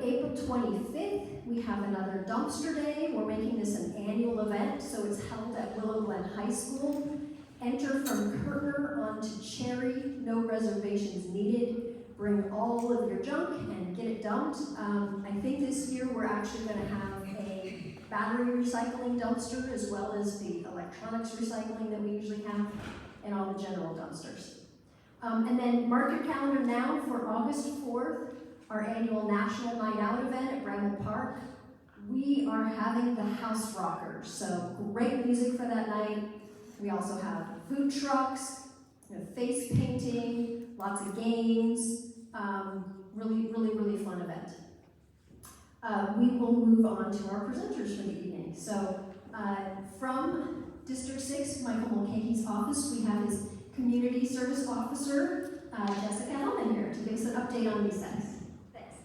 April 25th, we have another dumpster day. We're making this an annual event, so it's held at Willow Glen High School. Enter from Kerner onto Cherry, no reservations needed. Bring all of your junk and get it dumped. I think this year we're actually going to have a battery recycling dumpster as well as the electronics recycling that we usually have, and all the general dumpsters. And then mark your calendar now for August 4th, our annual National Night Out event at Bramble Park. We are having the House Rockers, so great music for that night. We also have food trucks, face painting, lots of games, really fun event. We will move on to our presenters for the evening. So from District 6, Michael Mulcahy's office, we have his Community Service Officer, Jessica Hellman here to give us an update on VSEX. Thanks.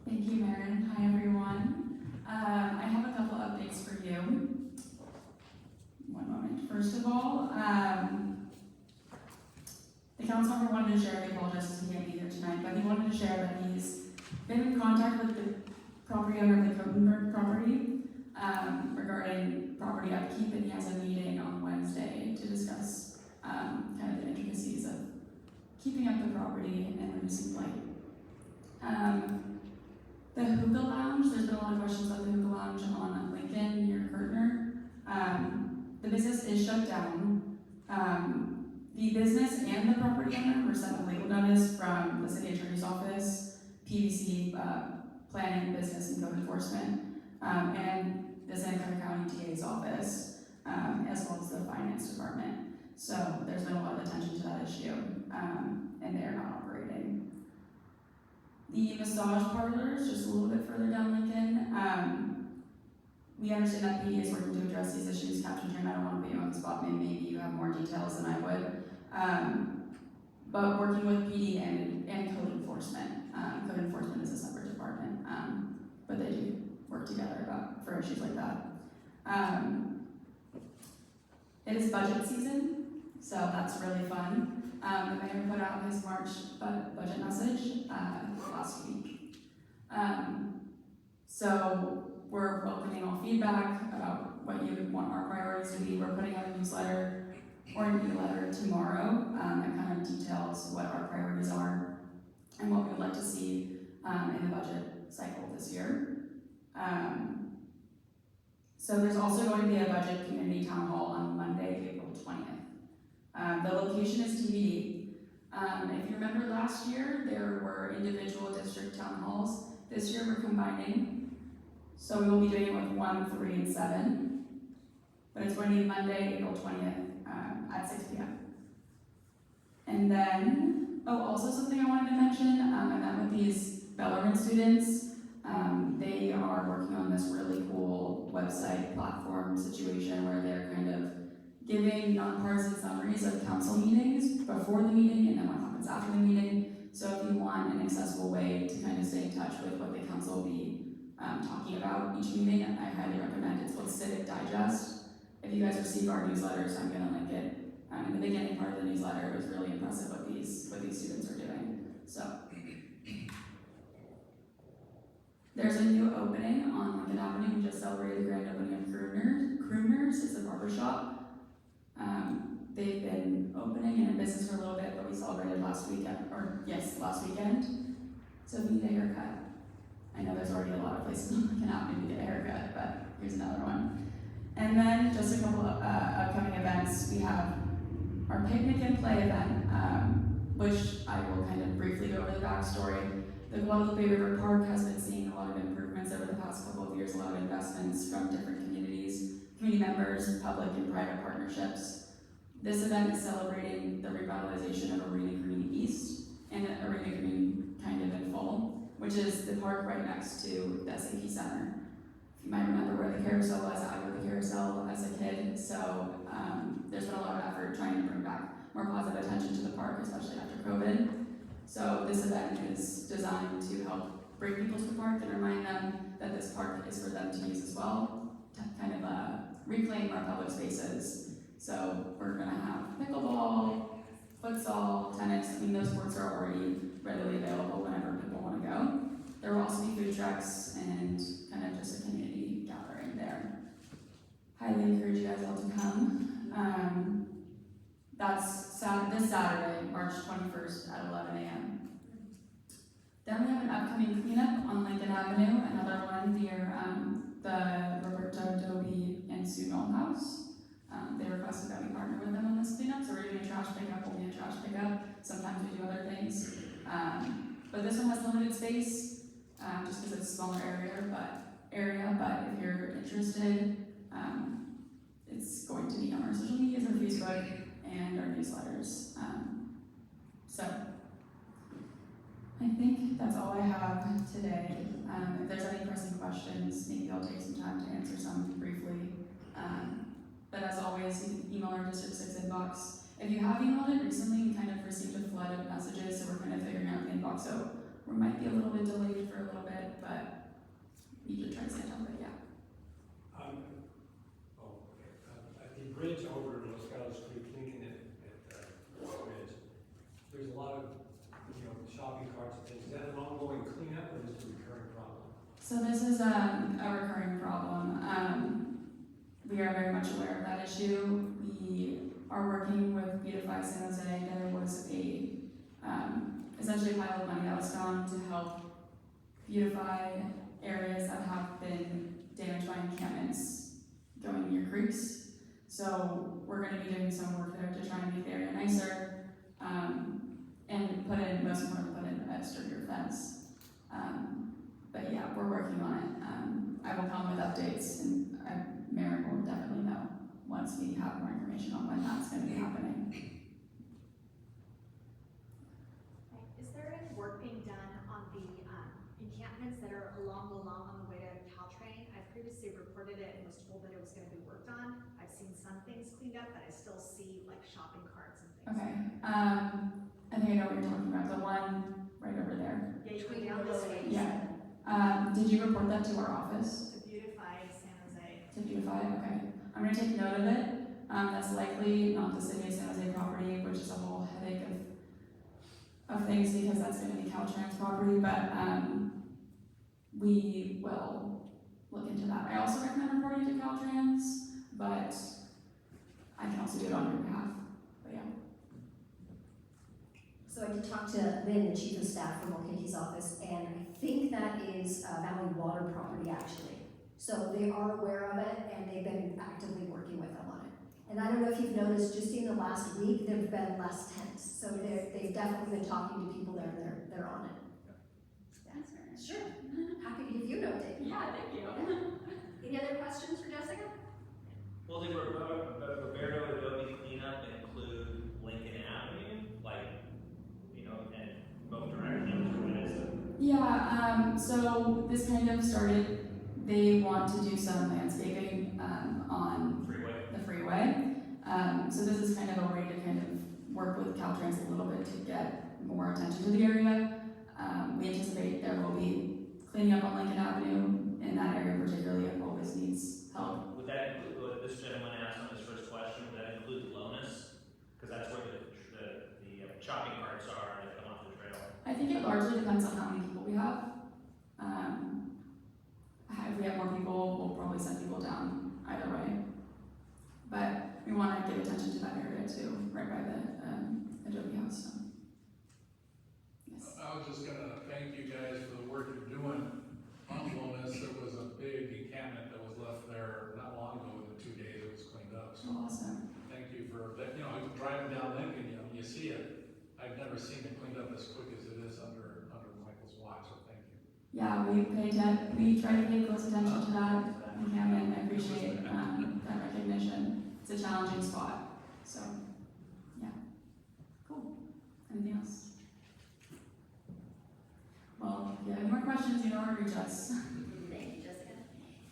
Thank you, Maren. Hi, everyone. I have a couple updates for you. One moment. First of all, the Councilmember wanted to share, he apologizes he can't be here tonight, but he wanted to share that he's been in contact with the property owner of the Councilmember property regarding property upkeep, and he has a meeting on Wednesday to discuss kind of the intricacies of keeping up the property and reducing blight. The hookah lounge, there's been a lot of questions about the hookah lounge on Lincoln near Kerner. The business is shut down. The business and the property owner were sent a legal notice from the City Attorney's Office, PVC, Planning, Business, and Code Enforcement, and the Santa Clara County DA's office, as well as the Finance Department. So there's been a lot of attention to that issue, and they're not operating. The massage parlors, just a little bit further down Lincoln, we understand that PD is working to address these issues. Captain Tran, I don't want to put you on the spot, maybe you have more details than I would. But working with PD and Code Enforcement. Code Enforcement is a separate department, but they do work together for issues like that. It is budget season, so that's really fun. The mayor put out his March budget message last week. So we're welcoming all feedback about what you would want our priorities to be. We're putting out a newsletter or an e-letter tomorrow that kind of details what our priorities are and what we would like to see in the budget cycle this year. So there's also going to be a budget community town hall on Monday, April 20th. The location is TBD. If you remember last year, there were individual district town halls. This year we're combining. So we will be doing it with 1, 3, and 7. But it's going to be Monday, April 20th at 6 p.m. And then, also something I wanted to mention, I met with these Bellarmine students. They are working on this really cool website platform situation where they're kind of giving nonpartisan summaries of council meetings before the meeting and then what happens after the meeting. So if you want an accessible way to kind of stay in touch with what the council will be talking about each meeting, I highly recommend it. It's called Civic Digest. If you guys receive our newsletters, I'm going to link it. In the beginning part of the newsletter, it was really impressive what these students are doing. So there's a new opening on Lincoln Avenue. We just celebrated the grand opening of Crooners. It's a barbershop. They've been opening and in business for a little bit, but we celebrated last weekend. So if you need a haircut, I know there's already a lot of places on Lincoln Avenue to get a haircut, but here's another one. And then just a couple of upcoming events. We have our Picnic and Play event, which I will kind of briefly go over the backstory. The Guadalupe River Park has been seeing a lot of improvements over the past couple of years, a lot of investments from different communities, community members, public and private partnerships. This event is celebrating the revitalization of Arena Green East and Arena Green kind of in full, which is the park right next to the SAP Center. You might remember where the carousel was. I rode the carousel as a kid, so there's been a lot of effort trying to bring back more positive attention to the park, especially after COVID. So this event is designed to help bring people to the park and remind them that this park is for them to use as well, to kind of reclaim our public spaces. So we're going to have pickleball, futsal, tennis. I mean, those sports are already readily available whenever people want to go. There will also be food trucks and kind of just a community gathering there. Highly encourage you guys all to come. That's this Saturday, March 21st at 11 a.m. Then we have an upcoming cleanup on Lincoln Avenue, another one near the Roberto Dobie and Sue Knoll House. They requested that we partner with them on this cleanup, so we're doing a trash pickup, we'll be a trash pickup. Sometimes we do other things. But this one has limited space, just because it's a smaller area, but if you're interested, it's going to be on our social medias, our Facebook, and our newsletters. So, I think that's all I have today. If there's any pressing questions, maybe I'll take some time to answer some briefly. But as always, you can email our District 6 inbox. If you have emailed it recently, we kind of received a flood of messages, so we're kind of figuring out the inbox. So we might be a little bit delayed for a little bit, but we can try to stay on it, yeah. At the bridge over Los Gatos Creek, Lincoln at Bridge, there's a lot of, shopping carts and things. Is that an ongoing cleanup or is it a recurring problem? So this is a recurring problem. We are very much aware of that issue. We are working with Beautify San Jose. There was essentially a pile of money that was found to help beautify areas that have been damaged by encampments going near creeks. So we're going to be doing some work there to try and make the area nicer, and most importantly, put in a sturdier fence. But yeah, we're working on it. I will come with updates, and Maren will definitely know once we have more information on when that's going to be happening. Is there any work being done on the encampments that are along the way to Caltrain? I previously reported it and was told that it was going to be worked on. I've seen some things cleaned up, but I still see like shopping carts and things. Okay. I think I know what you're talking about. The one right over there. Yeah, you went down this way. Yeah. Did you report that to our office? To Beautify San Jose. To Beautify? Okay. I'm going to take note of it. That's likely not the City of San Jose property, which is a whole headache of things because that's going to be Caltrain's property, but we will look into that. I also recommend reporting to Caltrans, but I can also do it on your behalf. But yeah. So I did talk to Lynn, the Chief of Staff from Mulcahy's office, and I think that is Valley Water property actually. So they are aware of it, and they've been actively working with them on it. And I don't know if you've noticed, just in the last week, there have been less tents. So they've definitely been talking to people there, and they're on it. That's very nice. Sure. Happy to give you an update. Yeah, thank you. Any other questions for Jessica? Well, did Roberto Adobe cleanup include Lincoln Avenue, and both directions, or what is it? Yeah, so this kind of started, they want to do some landscaping on the freeway. So this is kind of a way to kind of work with Caltrans a little bit to get more attention to the area. We anticipate there will be cleaning up on Lincoln Avenue in that area particularly. It always needs help. Would that include what this gentleman asked on his first question? Would that include Lonis? Because that's where the shopping carts are that come off the trail. I think it largely depends on how many people we have. If we have more people, we'll probably send people down either way. But we want to give attention to that area too, right by the Adobe house. So. Yes. I was just gonna thank you guys for the work you're doing on Lonis. There was a big encampment that was left there not long ago. In the 2 days it was cleaned up. So Awesome. thank you for that. Driving down Lincoln, you see it. I've never seen it cleaned up as quick as it is under Michael's watch. So thank you. Yeah, we try to pay close attention to that encampment. I appreciate that recognition. It's a challenging spot. So, yeah. Cool. Anything else? Well, if you have any more questions, you know where to reach us. Thank you, Jessica.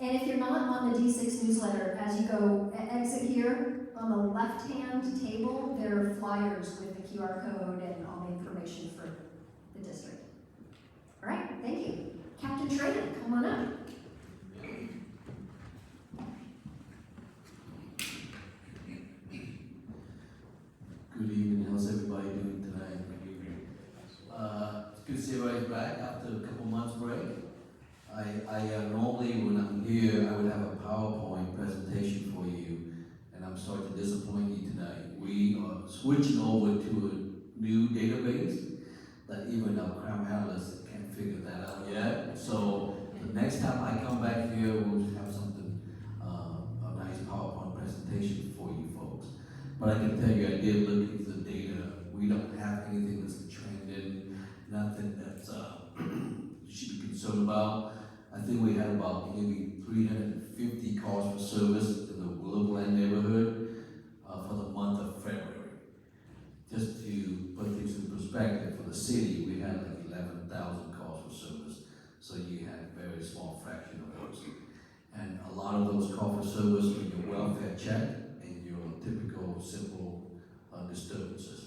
And if you're not on the D6 newsletter, as you go exit here, on the left-hand table, there are flyers with the QR code and all the information for the district. All right, thank you. Captain Tran, come on up. Good evening. How's everybody doing tonight? It's good to see everybody's back after a couple months break. Normally when I'm here, I would have a PowerPoint presentation for you, and I'm sorry to disappoint you tonight. We are switching over to a new database that even our crime analysts can't figure that out yet. So the next time I come back here, we'll have something, a nice PowerPoint presentation for you folks. But I can tell you, I did look into the data. We don't have anything that's trending, nothing that's you should be concerned about. I think we had about maybe 350 calls for service in the Willow Glen neighborhood for the month of February. Just to put things in perspective, for the city, we had like 11,000 calls for service. So you had a very small fraction of those. And a lot of those calls for service were your welfare check and your typical simple disturbances.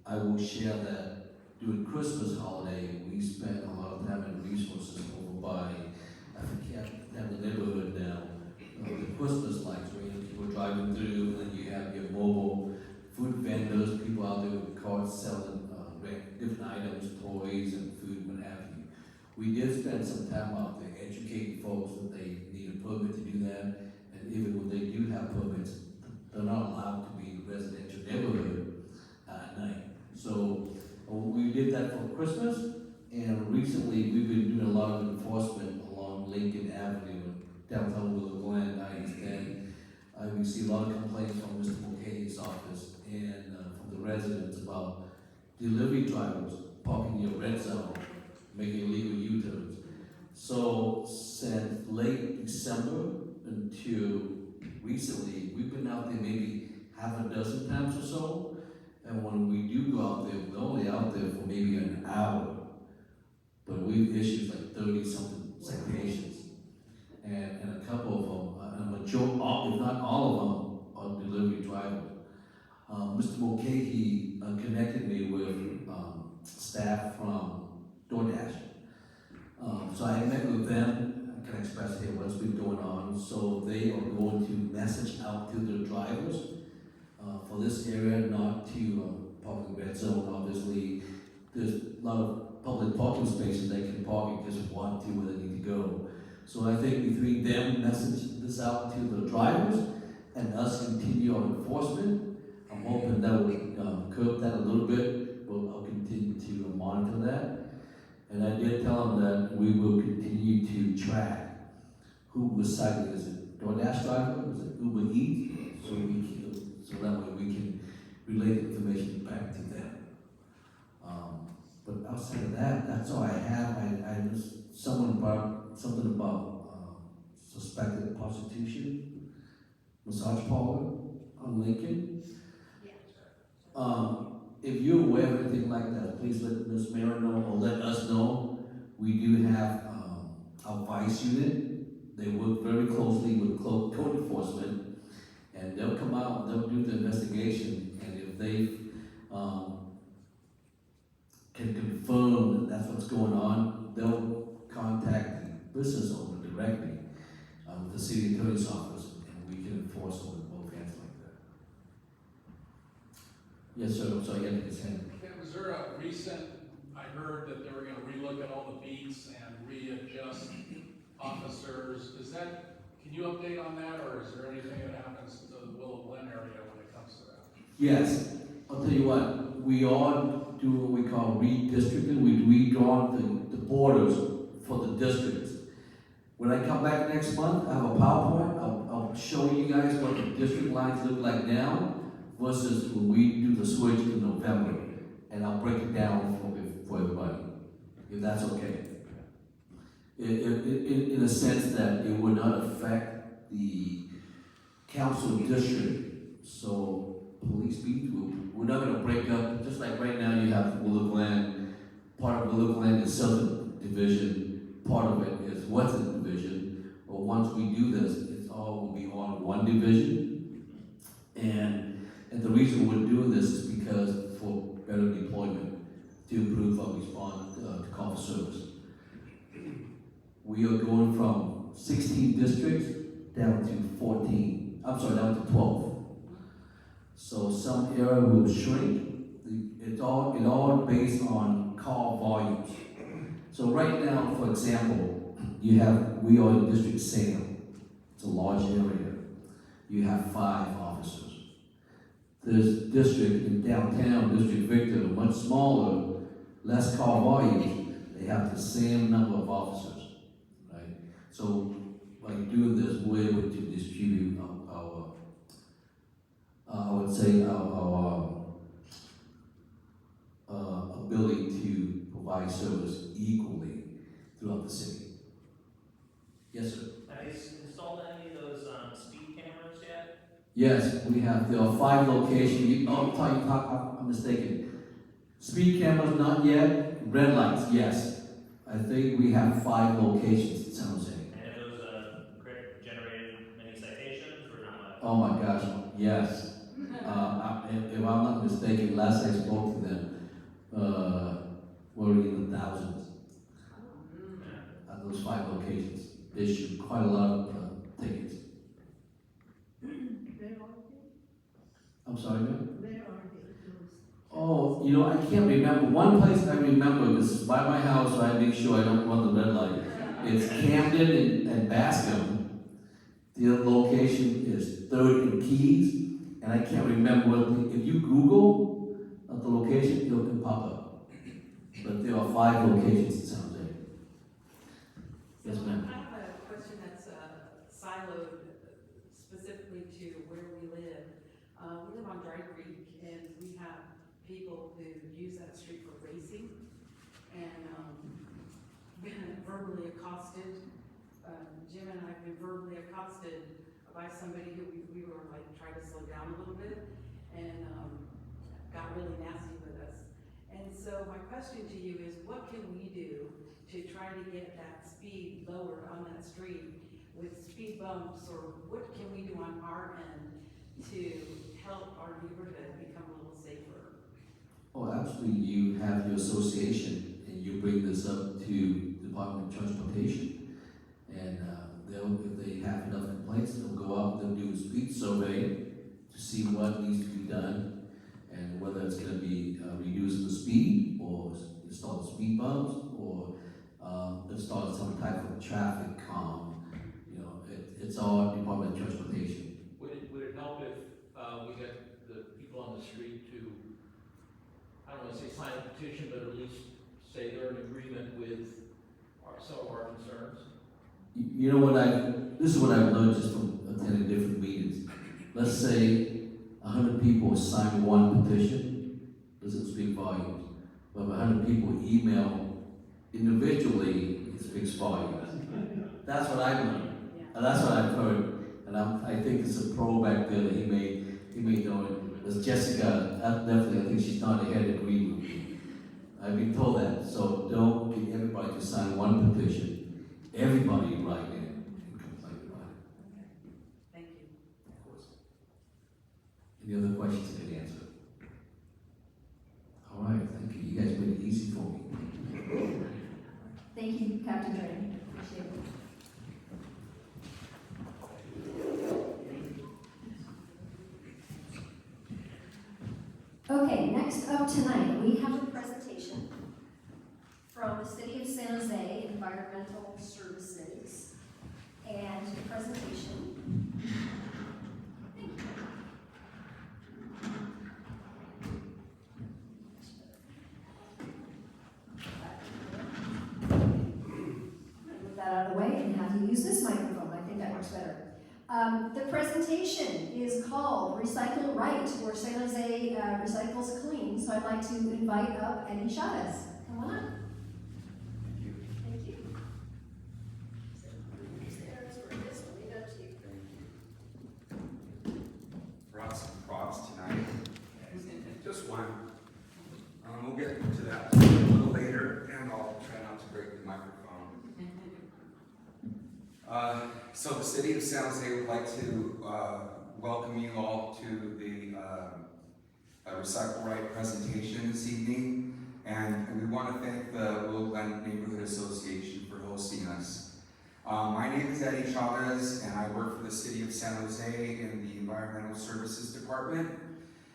I will share that during Christmas holiday, we spent a lot of time and resources over by, I forget the neighborhood now, the Christmas lights, where people driving through, and then you have your mobile food vendors, people out there with carts selling different items, toys and food, what have you. We did spend some time out there educating folks that they need a permit to do that, and even when they do have permits, they're not allowed to be in a residential neighborhood at night. So we did that for Christmas, and recently we've been doing a lot of enforcement along Lincoln Avenue and downtown Willow Glen. We see a lot of complaints from Mr. Mulcahy's office and from the residents about delivery drivers parking in your red zone, making illegal U-turns. So since late December until recently, we've been out there maybe half a dozen times or so. And when we do go out there, we're only out there for maybe an hour. But we've issued like 30-something citations. And a couple of them, a majority, if not all of them, are delivery drivers. Mr. Mulcahy connected me with staff from DoorDash. So I met with them. I can express here what's been going on. So they are going to message out to their drivers for this area not to park in the red zone. Obviously, there's a lot of public parking spaces they can park if they just want to where they need to go. So I think between them message this out to the drivers and us continue our enforcement, I'm hoping that will curb that a little bit, but I'll continue to monitor that. And I did tell them that we will continue to track who was cited. Is it DoorDash driver? Is it Uber Eats? So that way we can relay the information back to them. But outside of that, that's all I have. I just, someone brought something about suspected prostitution, massage parlor on Lincoln. If you're aware of anything like that, please let Ms. Mara know or let us know. We do have our vice unit. They work very closely with code enforcement, and they'll come out and they'll do the investigation. And if they can confirm that that's what's going on, they'll contact the business owner directly with the city attorney's office, and we can enforce them with both hands like that. Yes, sir. I'm sorry, you had his hand. Was there a recent, I heard that they were going to relook at all the beats and readjust officers. Is that, can you update on that, or is there anything that happens to the Willow Glen area when it comes to that? Yes. I'll tell you what, we are doing what we call redistricting. We redraw the borders for the districts. When I come back next month, I have a PowerPoint. I'll show you guys what the district lines look like now versus when we do the switch in November. And I'll break it down for everybody, if that's okay. In a sense that it would not affect the council district. So police beats, we're not going to break up, just like right now you have Willow Glen, part of Willow Glen is Southern Division, part of it is Western Division, but once we do this, it's all will be on one division, and the reason we're doing this is because for better deployment, to improve our response to call for service. We are going from 16 districts down to 12. So some area will shrink. It all based on call volumes. So right now, for example, we are in District Salem. It's a large area. You have 5 officers. This district in downtown, District Victor, much smaller, less car volume, they have the same number of officers, right? So by doing this, we're able to distribute our I would say our ability to provide service equally throughout the city. Yes, sir. Have you installed any of those speed cameras yet? Yes, we have. There are 5 locations. I'm mistaken. Speed cameras, not yet. Red lights, yes. I think we have 5 locations in San Jose. And have those generated many citations or not much? Oh my gosh, yes. If I'm not mistaken, last I spoke to them, we're in the thousands at those 5 locations. They issued quite a lot of tickets. I'm sorry, ma'am? Where are they? Oh, you know, I can't remember. One place I remember, this is by my house, so I make sure I don't run the red light. It's Camden and Bascom. The other location is 3rd and Keys. And I can't remember if you Google the location, it'll pop up. But there are 5 locations in San Jose. Yes, ma'am. I have a question that's siloed specifically to where we live. We live on Dry Creek, and we have people who use that street for racing, and been verbally accosted. Jim and I have been verbally accosted by somebody who we were like trying to slow down a little bit, and got really nasty with us. And so my question to you is, what can we do to try to get that speed lower on that street with speed bumps, or what can we do on our end to help our neighborhood become a little safer? Oh, absolutely. You have your association, and you bring this up to Department of Transportation, and if they have enough complaints, they'll go out and they'll do a speed survey to see what needs to be done, and whether it's going to be reducing the speed, or installing speed bumps, or installing some type of traffic calm. You know, it's all Department of Transportation. Would it help if we got the people on the street to, I don't want to say sign a petition, but at least say they're in agreement with some of our concerns? You know what this is what I've learned just from attending different meetings. Let's say 100 people sign one petition, doesn't speak volumes. But if 100 people email individually, it speaks volumes. That's what I've learned, and that's what I've heard. And I think it's a pro back there that he made knowing. As Jessica, definitely, I think she's not ahead of agree with me. I've been told that. So don't get everybody to sign one petition. Everybody write in and complain about it. Okay. Thank you. Of course. Any other questions I can answer? All right, thank you. You guys made it easy for me. Thank you, Captain Tran. Appreciate it. Okay, next up tonight, we have a presentation from the City of San Jose Environmental Services. And the presentation. Thank you. Move that out of the way and have you use this microphone. I think that works better. The presentation is called Recycle Right, where San Jose recycles clean. So I'd like to invite up Eddie Chavez. Come on up. Thank you. Brought some props tonight. Just one. We'll get to that a little later, and I'll try not to break the microphone. So the City of San Jose would like to welcome you all to the Recycle Right presentation this evening, and we want to thank the Willow Glen Neighborhood Association for hosting us. My name is Eddie Chavez, and I work for the City of San Jose in the Environmental Services Department,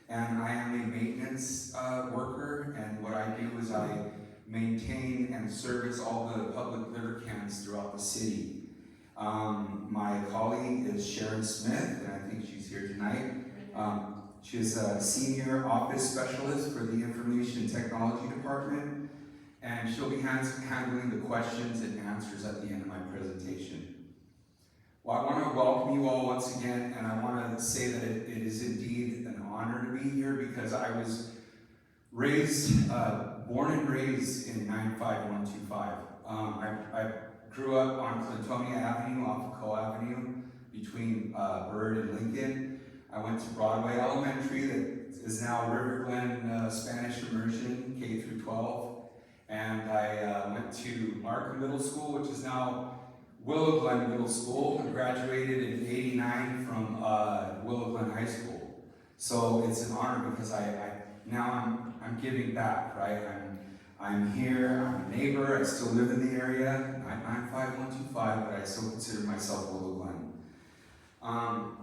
and I am a maintenance worker, and what I do is I maintain and service all the public litter cans throughout the city. My colleague is Sharon Smith, and I think she's here tonight. She's a senior office specialist for the Information Technology Department, and she'll be handling the questions and answers at the end of my presentation. Well, I want to welcome you all once again, and I want to say that it is indeed an honor to be here because I was born and raised in 95125. I grew up on Clintonia Avenue off of Co Avenue between Bird and Lincoln. I went to Broadway Elementary, that is now River Glen Spanish Immersion, K through 12. And I went to Markham Middle School, which is now Willow Glen Middle School, and graduated in '89 from Willow Glen High School. So it's an honor because now I'm giving back, right? I'm here, I'm a neighbor, I still live in the area, 95125, but I still consider myself Willow Glen.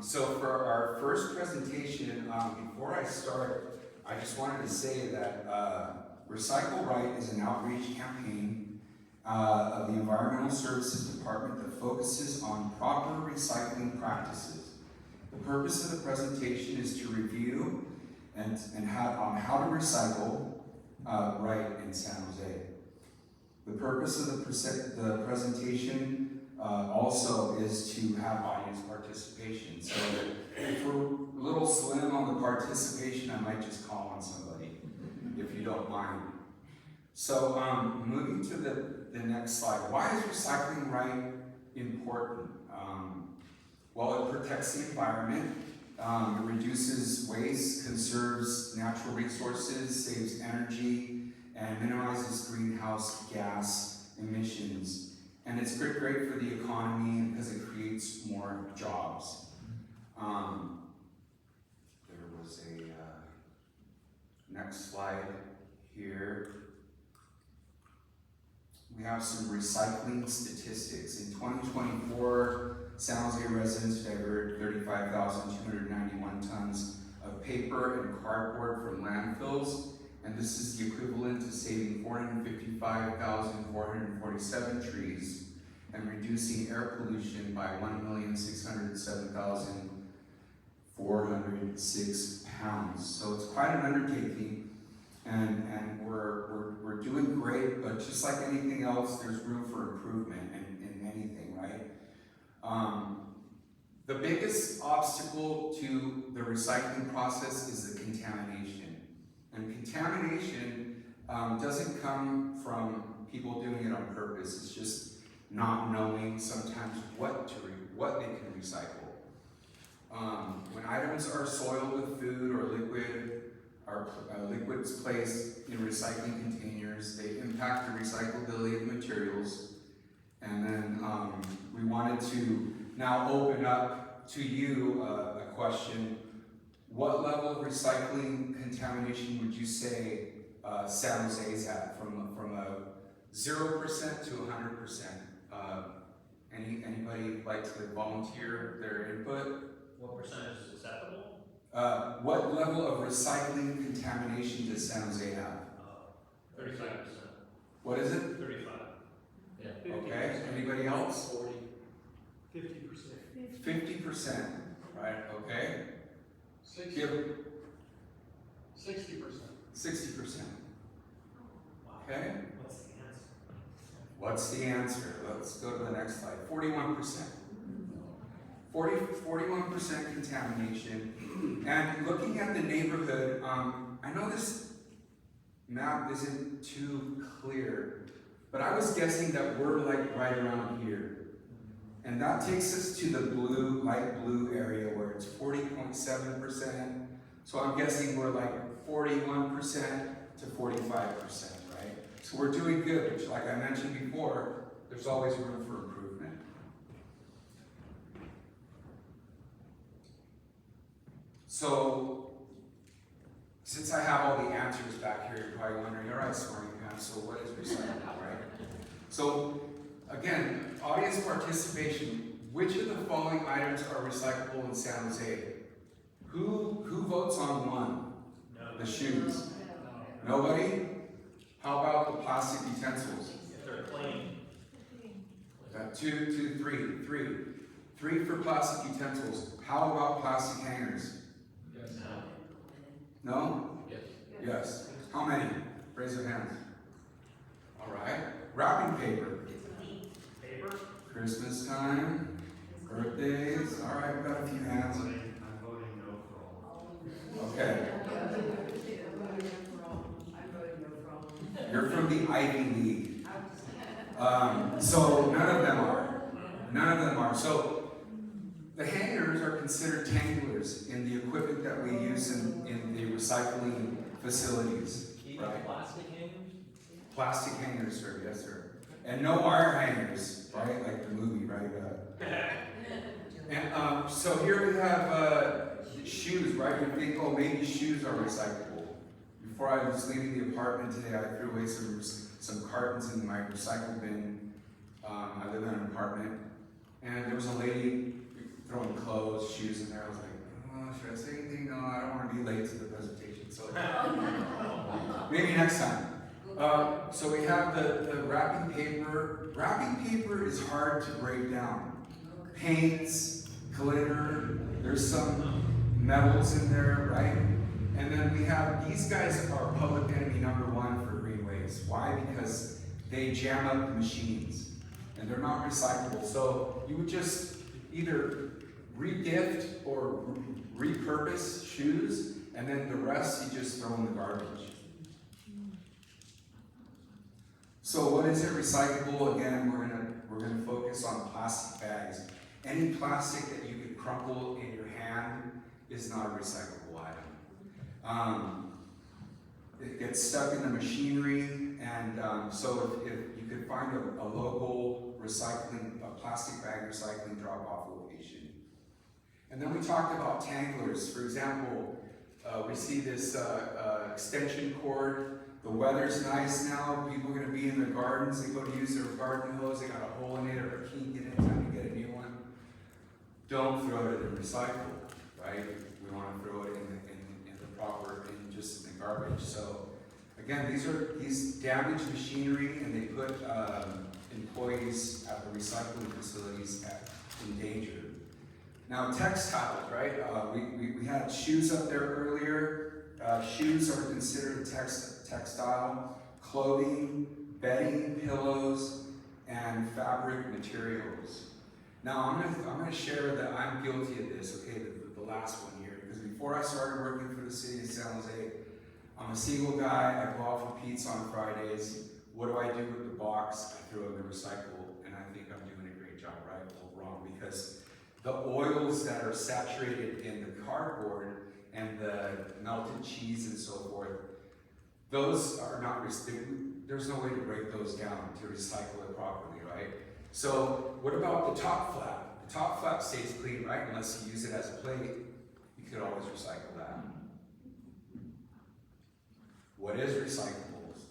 So for our first presentation, before I start, I just wanted to say that Recycle Right is an outreach campaign of the Environmental Services Department that focuses on proper recycling practices. The purpose of the presentation is to review and how to recycle right in San Jose. The purpose of the presentation also is to have audience participation. So if we're a little slim on the participation, I might just call on somebody, if you don't mind. So moving to the next slide. Why is recycling right important? Well, it protects the environment. It reduces waste, conserves natural resources, saves energy, and minimizes greenhouse gas emissions. And it's great for the economy because it creates more jobs. There was a next slide here. We have some recycling statistics. In 2024, San Jose residents diverted 35,291 tons of paper and cardboard from landfills, and this is the equivalent to saving 455,447 trees and reducing air pollution by 1,607,406 pounds. So it's quite an undertaking, and we're doing great, but just like anything else, there's room for improvement in anything, right? The biggest obstacle to the recycling process is the contamination. And contamination doesn't come from people doing it on purpose. It's just not knowing sometimes what they can recycle. When items are soiled with food or liquids placed in recycling containers, they impact the recyclability of materials. And then we wanted to now open up to you a question. What level of recycling contamination would you say San Jose's at, from a 0% to 100%? Anybody like to volunteer their input? What percentage is acceptable? What level of recycling contamination does San Jose have? 35%. What is it? 35. Yeah. Okay, anybody else? 40, 50%. 50%, right, okay? 60%. 60%, Wow. okay? What's the answer? What's the answer? Let's go to the next slide. 41%. 41% contamination. And looking at the neighborhood, I know this map isn't too clear, but I was guessing that we're like right around here. And that takes us to the blue, light blue area where it's 40.7%. So I'm guessing we're like 41% to 45%, right? So we're doing good, which, like I mentioned before, there's always room for improvement. So, since I have all the answers back here, you're probably wondering, all right, Smarty Pants, so what is recycling, right? So, again, audience participation. Which of the following items are recyclable in San Jose? Who votes on one? No. The shoes. Nobody? How about the plastic utensils? If they're clean. Three for plastic utensils. How about plastic hangers? Yes. No? Yes. Yes. How many? Raise your hands. All right. Wrapping paper. Paper? Christmas time. Birthdays. All right, we've got a few hands. I'm voting no for all. Okay. I'm voting no for all. You're from the Ivy League. So none of them are. None of them are. So the hangers are considered tanglers in the equipment that we use in the recycling facilities. Right. Plastic hangers? Plastic hangers, sir. Yes, sir. And no wire hangers, right? Like the movie, right? And so here we have shoes, right? You think, oh, maybe shoes are recyclable. Before I was leaving the apartment today, I threw away some cartons in my recycle bin. I live in an apartment, and there was a lady throwing clothes, shoes in there. I was like, oh, should I say anything? No, I don't want to be late to the presentation. So maybe next time. So we have the wrapping paper. Wrapping paper is hard to break down. Paints, glitter, there's some metals in there, right? And then we have, these guys are public enemy #1 for green waste. Why? Because they jam up the machines and they're not recyclable. So you would just either re-gift or repurpose shoes, and then the rest you just throw in the garbage. So what is it recyclable? Again, we're gonna focus on plastic bags. Any plastic that you could crumple in your hand is not a recyclable item. It gets stuck in the machinery, and so if you could find a local plastic bag recycling drop-off location. And then we talked about tanglers. For example, we see this extension cord. The weather's nice now. People are going to be in their gardens. They go to use their garden hose. They got a hole in it or a kink in it. Time to get a new one. Don't throw it in the recycle, right? We want to throw it in the proper, just in the garbage. So again, these damaged machinery, and they put employees at the recycling facilities in danger. Now textiles, right? We had shoes up there earlier. Shoes are considered a textile, clothing, bedding, pillows, and fabric materials. Now I'm gonna share that I'm guilty of this, okay, the last one here, because before I started working for the city of San Jose, I'm a single guy, I go out for pizza on Fridays. What do I do with the box? I throw it in the recycle, and I think I'm doing a great job, right? Well, wrong, because the oils that are saturated in the cardboard and the melted cheese and so forth, those are not, there's no way to break those down to recycle it properly, right? So what about the top flap? The top flap stays clean, right? Unless you use it as a plate, you could always recycle that. What is recyclables?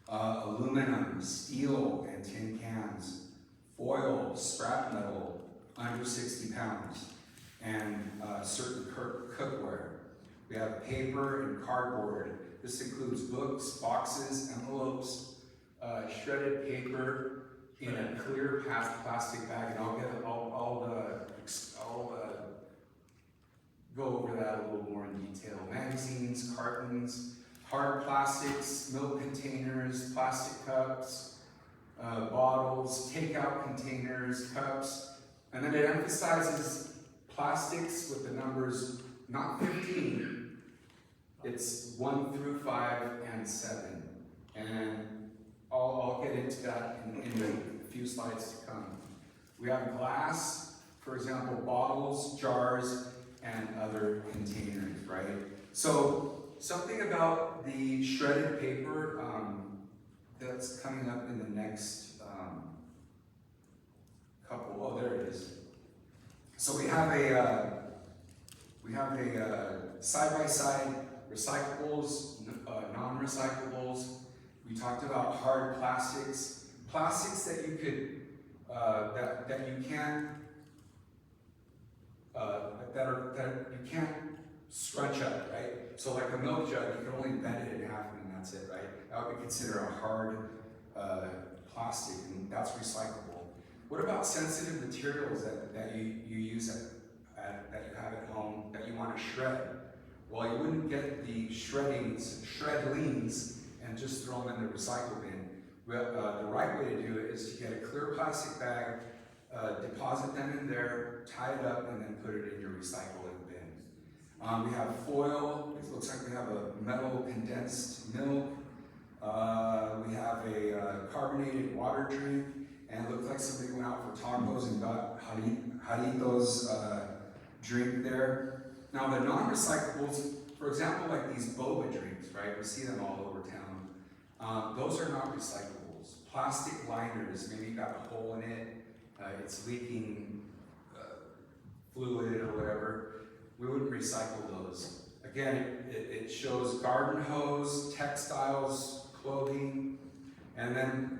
Aluminum, steel, and tin cans, foil, scrap metal, under 60 pounds, and certain cookware. We have paper and cardboard. This includes books, boxes, envelopes, shredded paper in a clear plastic bag, and I'll go over that a little more in detail. Magazines, cartons, hard plastics, milk containers, plastic cups, bottles, takeout containers, cups, and then it emphasizes plastics with the numbers not 15, it's 1 through 5 and 7. And I'll get into that in a few slides to come. We have glass, for example, bottles, jars, and other containers, right? So something about the shredded paper that's coming up in the next couple, oh, there it is. So we have a side-by-side recyclables, non-recyclables. We talked about hard plastics, plastics that you could, that you can't, that you can't scrunch up, right? So like a milk jug, you can only bend it in half in that's it, right? That would be considered a hard plastic, and that's recyclable. What about sensitive materials that you use that you have at home that you want to shred? Well, you wouldn't get the shredlings and just throw them in the recycle bin. Well, the right way to do it is to get a clear plastic bag, deposit them in there, tie it up, and then put it in your recycling bin. We have foil. It looks like we have a metal condensed milk. We have a carbonated water drink, and it looked like somebody went out for tacos and got Jalitos drink there. Now the non-recyclables, for example, like these boba drinks, right? We see them all over town. Those are not recyclables. Plastic liners, maybe you got a hole in it, it's leaking fluid or whatever. We wouldn't recycle those. Again, it shows garden hose, textiles, clothing, and then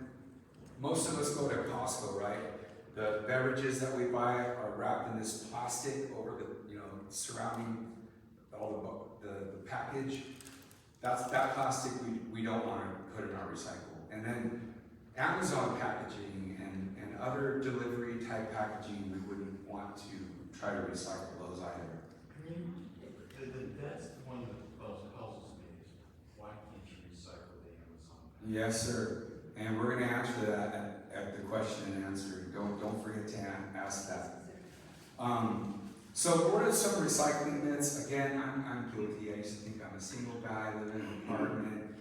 most of us go to Costco, right? The beverages that we buy are wrapped in this plastic over the, surrounding all the package. That plastic we don't want to put in our recycle. And then Amazon packaging and other delivery type packaging, we wouldn't want to try to recycle those either. That's the one that puzzles me, is why can't you recycle the Amazon? Yes, sir. And we're going to answer that at the question and answer. Don't forget to ask that. So what are some recycling myths? Again, I'm guilty. I used to think I'm a single guy living in an apartment.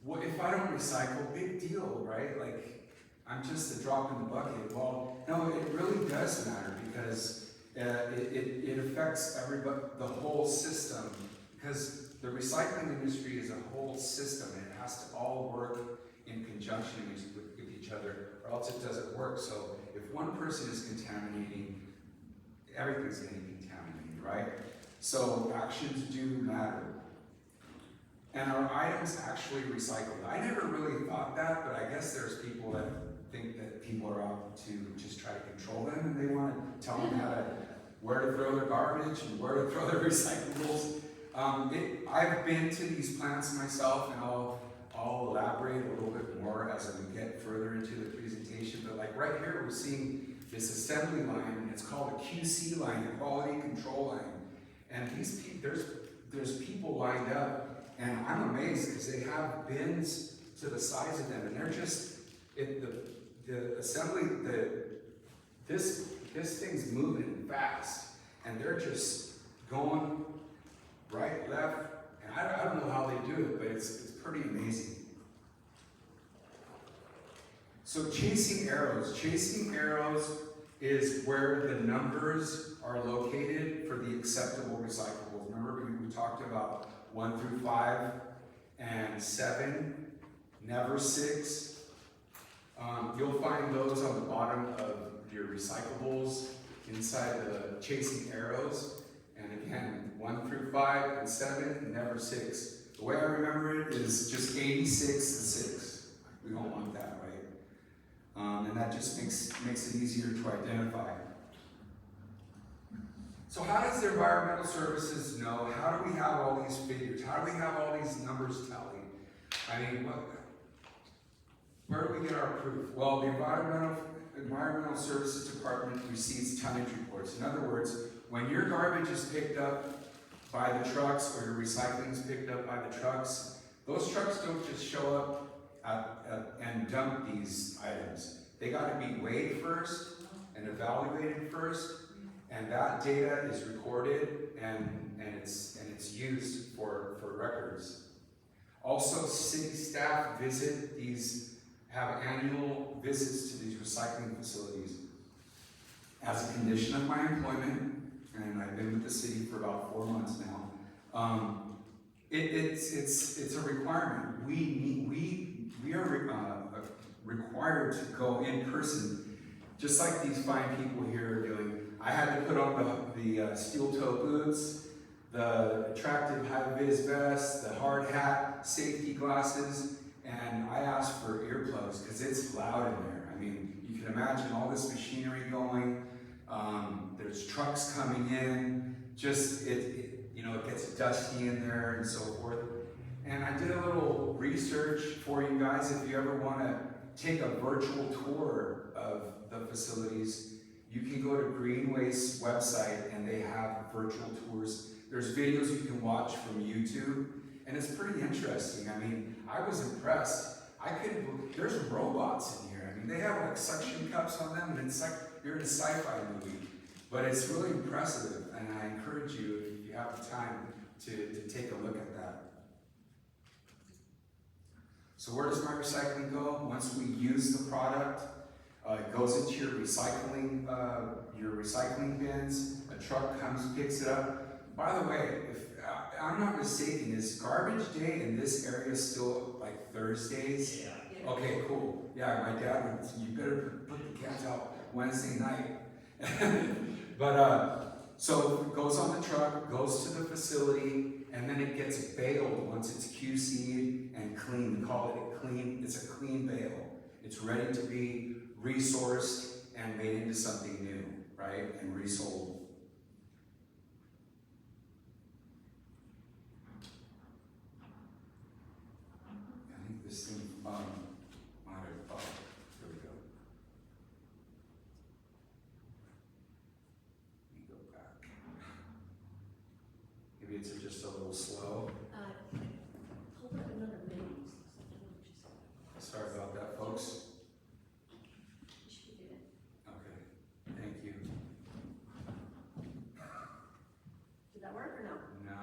What if I don't recycle? Big deal, right? Like, I'm just a drop in the bucket. Well, no, it really does matter, because it affects everybody, the whole system, because the recycling industry is a whole system, and it has to all work in conjunction with each other, or else it doesn't work. So if one person is contaminating, everything's getting contaminated, right? So actions do matter. And are items actually recycled? I never really thought that, but I guess there's people that think that people are out to just try to control them, and they want to tell them where to throw their garbage and where to throw their recyclables. I've been to these plants myself, and I'll elaborate a little bit more as we get further into the presentation. But like right here, we're seeing this assembly line, and it's called a QC line, a quality control line. And these there's people lined up. And I'm amazed because they have bins to the size of them, and they're just the assembly. This thing's moving fast, and they're just going right, left, and I don't know how they do it, but it's pretty amazing. So chasing arrows is where the numbers are located for the acceptable recyclables. Remember we talked about 1 through 5 and 7, never 6. You'll find those on the bottom of your recyclables inside the chasing arrows. And again, 1 through 5 and 7, never 6. The way I remember it is just 86 and 6. We don't want that, right? And that just makes it easier to identify. So how does the environmental services know? How do we have all these figures? How do we have all these numbers tallied? I mean, where do we get our proof? Well, the environmental services department receives tonnage reports. In other words, when your garbage is picked up by the trucks or your recycling is picked up by the trucks, those trucks don't just show up and dump these items. They got to be weighed first and evaluated first. And that data is recorded and it's used for records. Also, city staff have annual visits to these recycling facilities. As a condition of my employment, and I've been with the city for about 4 months now, it's a requirement. We are required to go in person, just like these fine people here are doing. I had to put on the steel toe boots, the attractive high-vis vest, the hard hat, safety glasses, and I asked for earplugs because it's loud in there. I mean, you can imagine all this machinery going. There's trucks coming in. Just it gets dusty in there and so forth. And I did a little research for you guys. If you ever want to take a virtual tour of the facilities, you can go to Greenway's website and they have virtual tours. There's videos you can watch from YouTube, and it's pretty interesting. I mean, I was impressed. There's robots in here. I mean, they have like suction cups on them, and it's like you're in a sci-fi movie. But it's really impressive, and I encourage you, if you have the time, to take a look at that. So where does my recycling go? Once we use the product, it goes into your recycling bins. A truck comes, picks it up. By the way, if I'm not mistaken, is garbage day in this area still like Thursdays? Yeah. Okay, cool. Yeah, my dad would, you better put the cats out Wednesday night. But so it goes on the truck, goes to the facility, and then it gets baled once it's QC'd and clean. We call it clean. It's a clean bale. It's ready to be resourced and made into something new, right? And resold. I think this thing might have, oh, here we go. Let me go back. Maybe it's just a little slow. Hold up another minute. Sorry about that, folks. You should do it. Okay, thank you. Did that work or no? No.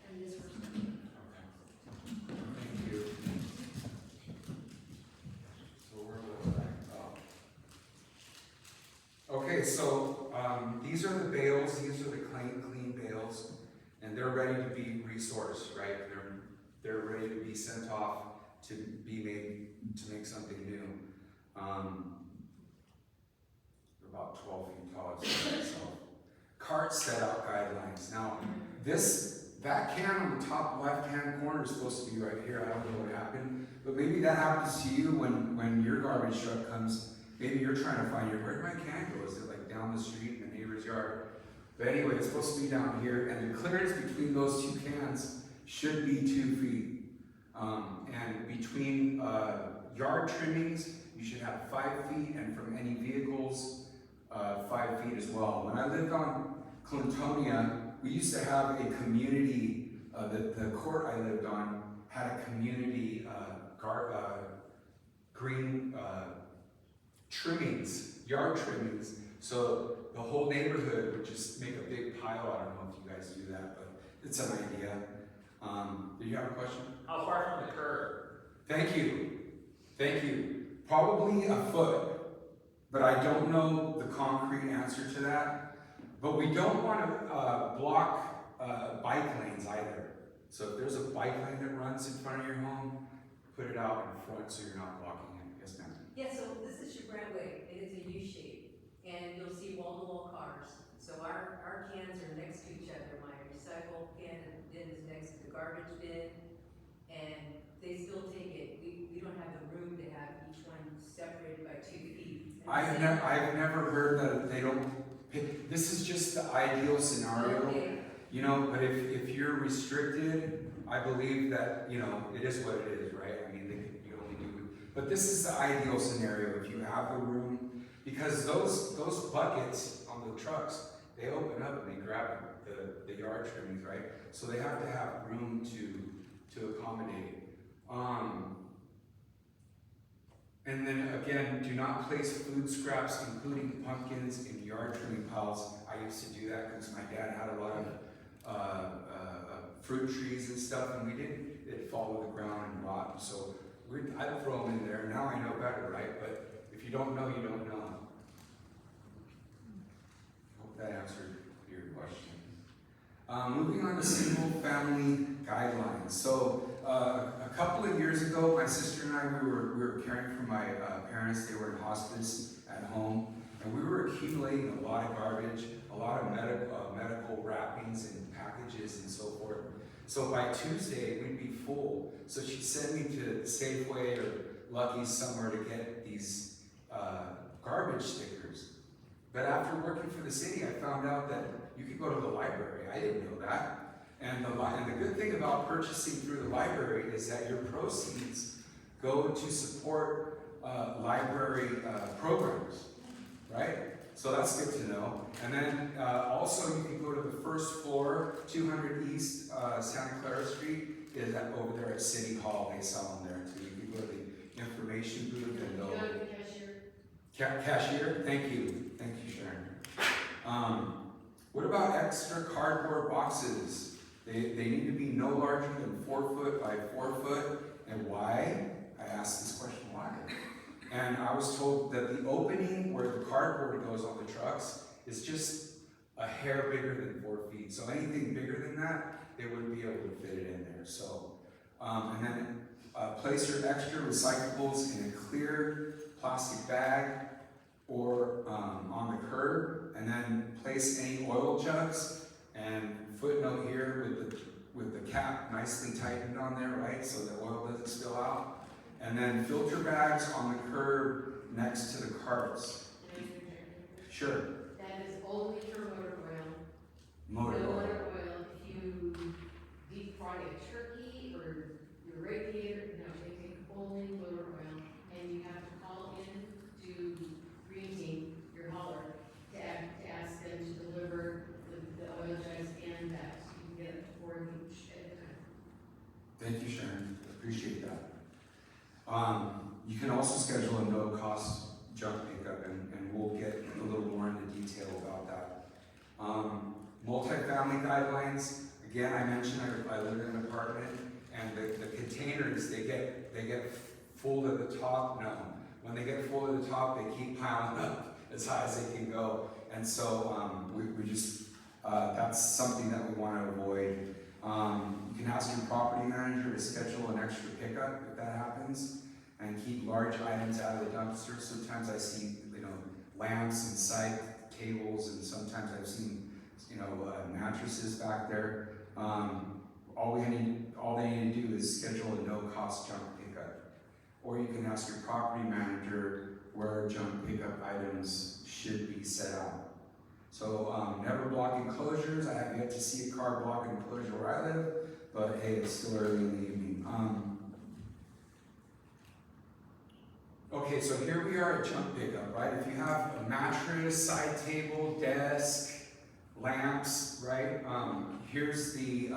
And this first. Thank you. So where was I? Oh. Okay, so these are the bales. These are the clean bales, and they're ready to be resourced, right? They're ready to be sent off to be made to make something new. They're about 12 feet tall. So cart set out guidelines. Now that can on the top left-hand corner is supposed to be right here. I don't know what happened, but maybe that happens to you when your garbage truck comes. Maybe you're trying to find where'd my can go? Is it like down the street in the neighbor's yard? But anyway, it's supposed to be down here, and the clearance between those two cans should be 2 feet. And between yard trimmings, you should have 5 feet, and from any vehicles, 5 feet as well. When I lived on Clintonia, we used to have a community, the court I lived on had a community green trimmings, yard trimmings. So the whole neighborhood would just make a big pile. I don't know if you guys do that, but it's an idea. Do you have a question? How far from the curb? Thank you. Thank you. Probably a foot, but I don't know the concrete answer to that. But we don't want to block bike lanes either. So if there's a bike lane that runs in front of your home, put it out in front so you're not blocking it. Yes, ma'am. Yeah, so this is your Brandway, and it's a U shape, and you'll see wall-to-wall cars. So our cans are next to each other. My recycle can bin is next to the garbage bin, and they still take it. We don't have the room to have each one separated by 2 feet. I've never heard that they don't pick. This is just the ideal scenario. Okay. You know, but if you're restricted, I believe that, you know, it is what it is, right? I mean, you only do, but this is the ideal scenario if you have the room, because those buckets on the trucks, they open up and they grab the yard trimmings, right? So they have to have room to accommodate. And then again, do not place food scraps, including pumpkins, in yard trimming piles. I used to do that because my dad had a lot of fruit trees and stuff, and it'd fall to the ground and rot. So I'd throw them in there. Now I know better, right? But if you don't know, you don't know. Hope that answered your question. Moving on to single family guidelines. So a couple of years ago, my sister and I, we were caring for my parents. They were in hospice at home, and we were accumulating a lot of garbage, a lot of medical wrappings and packages and so forth. So by Tuesday, we'd be full. So she'd send me to Safeway or Lucky's somewhere to get these garbage stickers. But after working for the city, I found out that you could go to the library. I didn't know that. And the good thing about purchasing through the library is that your proceeds go to support library programs, right? So that's good to know. And then also you can go to the first floor, 200 East Santa Clara Street, is over there at City Hall. They sell them there too. You can go to the information booth and go. Cashier, thank you. Thank you, Sharon. What about extra cardboard boxes? They need to be no larger than 4 foot by 4 foot. And why? I asked this question, why? And I was told that the opening where the cardboard goes on the trucks is just a hair bigger than 4 feet. So anything bigger than that, they wouldn't be able to fit it in there. So, and then place your extra recyclables in a clear plastic bag or on the curb, and then place any oil jugs, and footnote here with the cap nicely tightened on there, right, so the oil doesn't spill out. And then filter bags on the curb next to the carts. Sure. That is only for motor oil. Motor No oil. motor oil, if you deep fry a turkey or your radiator, no, they take only motor oil. And you have to call in to Green Team, your hauler, to ask them to deliver the oil jugs and that you can get 4 each at a time. Thank you, Sharon. Appreciate that. You can also schedule a no-cost junk pickup, and we'll get a little more into detail about that. Multifamily guidelines. Again, I mentioned I live in an apartment, and the containers they get full to the top. No, when they get full to the top, they keep piling up as high as they can go, and so we just that's something that we want to avoid. You can ask your property manager to schedule an extra pickup if that happens, and keep large items out of the dumpster. Sometimes I see, lamps and side tables, and sometimes I've seen, mattresses back there. All they need to do is schedule a no-cost junk pickup. Or you can ask your property manager where junk pickup items should be set out. So never block enclosures. I have yet to see a car block an enclosure where I live, but hey, it's still early in the evening. Okay, so here we are at junk pickup, right? If you have a mattress, side table, desk, lamps, right? Here's the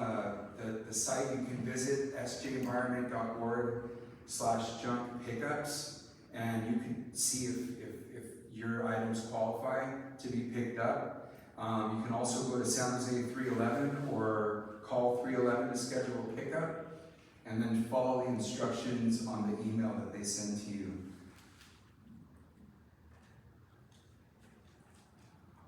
site you can visit, sjenvironment.org/junk pickups, and you can see if your items qualify to be picked up. You can also go to San Jose 311 or call 311 to schedule a pickup, and then follow the instructions on the email that they send to you.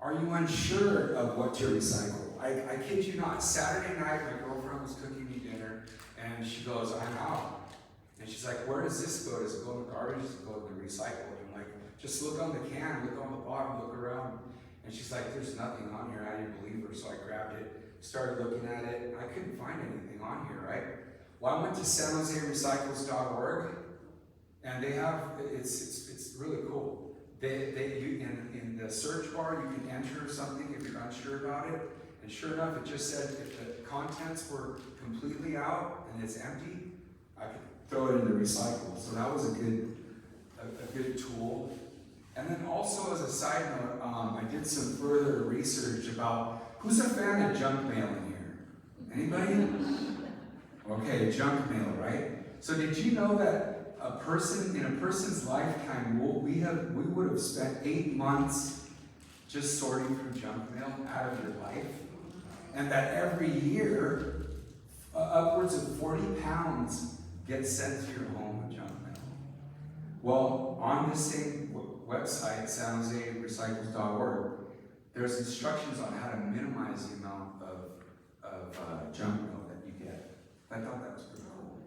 Are you unsure of what to recycle? I kid you not, Saturday night my girlfriend was cooking me dinner, and she goes, I'm out. And she's like, where does this go? Does it go in the garbage? Does it go in the recycle? I'm like, just look on the can, look on the bottom, look around. And she's like, there's nothing on here. I didn't believe her, so I grabbed it, started looking at it, and I couldn't find anything on here, right? Well, I went to sanjoserecycles.org, and they have, it's really cool. In the search bar, you can enter something if you're unsure about it, and sure enough, it just said if the contents were completely out and it's empty, I could throw it in the recycle. So that was a good tool. And then also as a side note, I did some further research about who's a fan of junk mail in here. Anybody? Okay, junk mail, right? So did you know that in a person's lifetime, we would have spent 8 months just sorting through junk mail out of your life, and that every year, upwards of 40 pounds get sent to your home with junk mail. Well, on the same website, sanjoserecycles.org, there's instructions on how to minimize the amount of junk mail that you get. I thought that was pretty cool.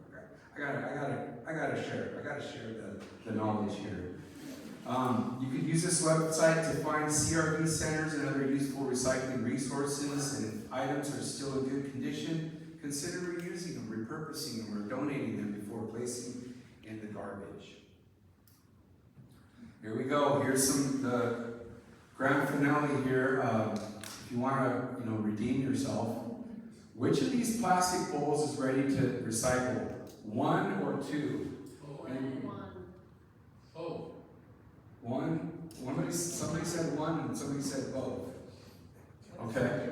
I gotta share the knowledge here. You could use this website to find CRV centers and other useful recycling resources, and if items are still in good condition, consider reusing them, repurposing them, or donating them before placing in the garbage. Here we go. Here's the grand finale here. If you want to, redeem yourself, which of these plastic bowls is ready to recycle? 1 or 2? Oh. One. Somebody said 1 and somebody said both. Okay.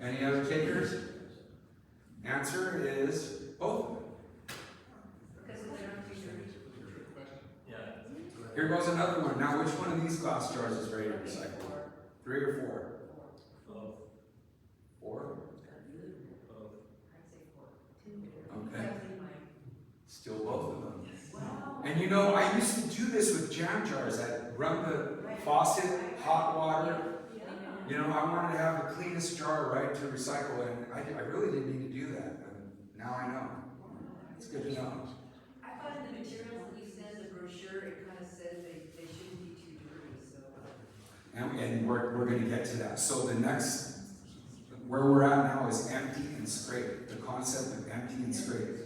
Any other takers? Answer is both of them. Because they're not too dirty. Yeah. Here goes another one. Now, which one of these glass jars is ready to recycle? 3 or 4? Both. 4? Both. I'd say 4. 2. Okay. That would be mine. Still both of them. Wow. And I used to do this with jam jars. I'd run the faucet, hot water. I wanted to have the cleanest jar right to recycle, and I really didn't need to do that. And now I know. It's good to know. I thought in the materials that you send the brochure, it kind of said they shouldn't be too dirty, so. And we're going to get to that. So the next, where we're at now is empty and scrape. The concept of empty and scrape.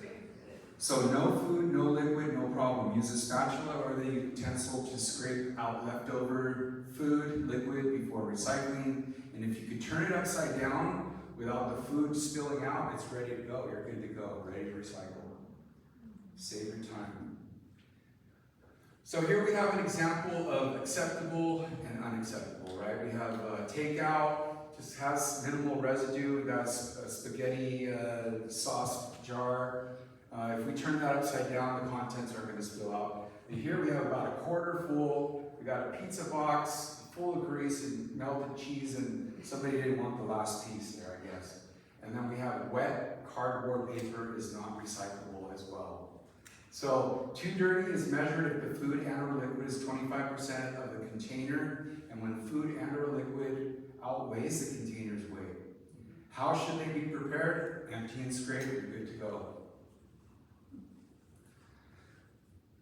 So no food, no liquid, no problem. Use a spatula or the utensil to scrape out leftover food, liquid before recycling. And if you could turn it upside down without the food spilling out, it's ready to go. You're good to go, ready to recycle. Save your time. So here we have an example of acceptable and unacceptable, right? We have takeout, just has minimal residue. We got a spaghetti sauce jar. If we turn that upside down, the contents are going to spill out. And here we have about a quarter full. We got a pizza box full of grease and melted cheese, and somebody didn't want the last piece there, I guess. And then we have wet cardboard paper is not recyclable as well. So too dirty is measured if the food and or liquid is 25% of the container, and when food and or liquid outweighs the container's weight. How should they be prepared? Empty and scrape, you're good to go.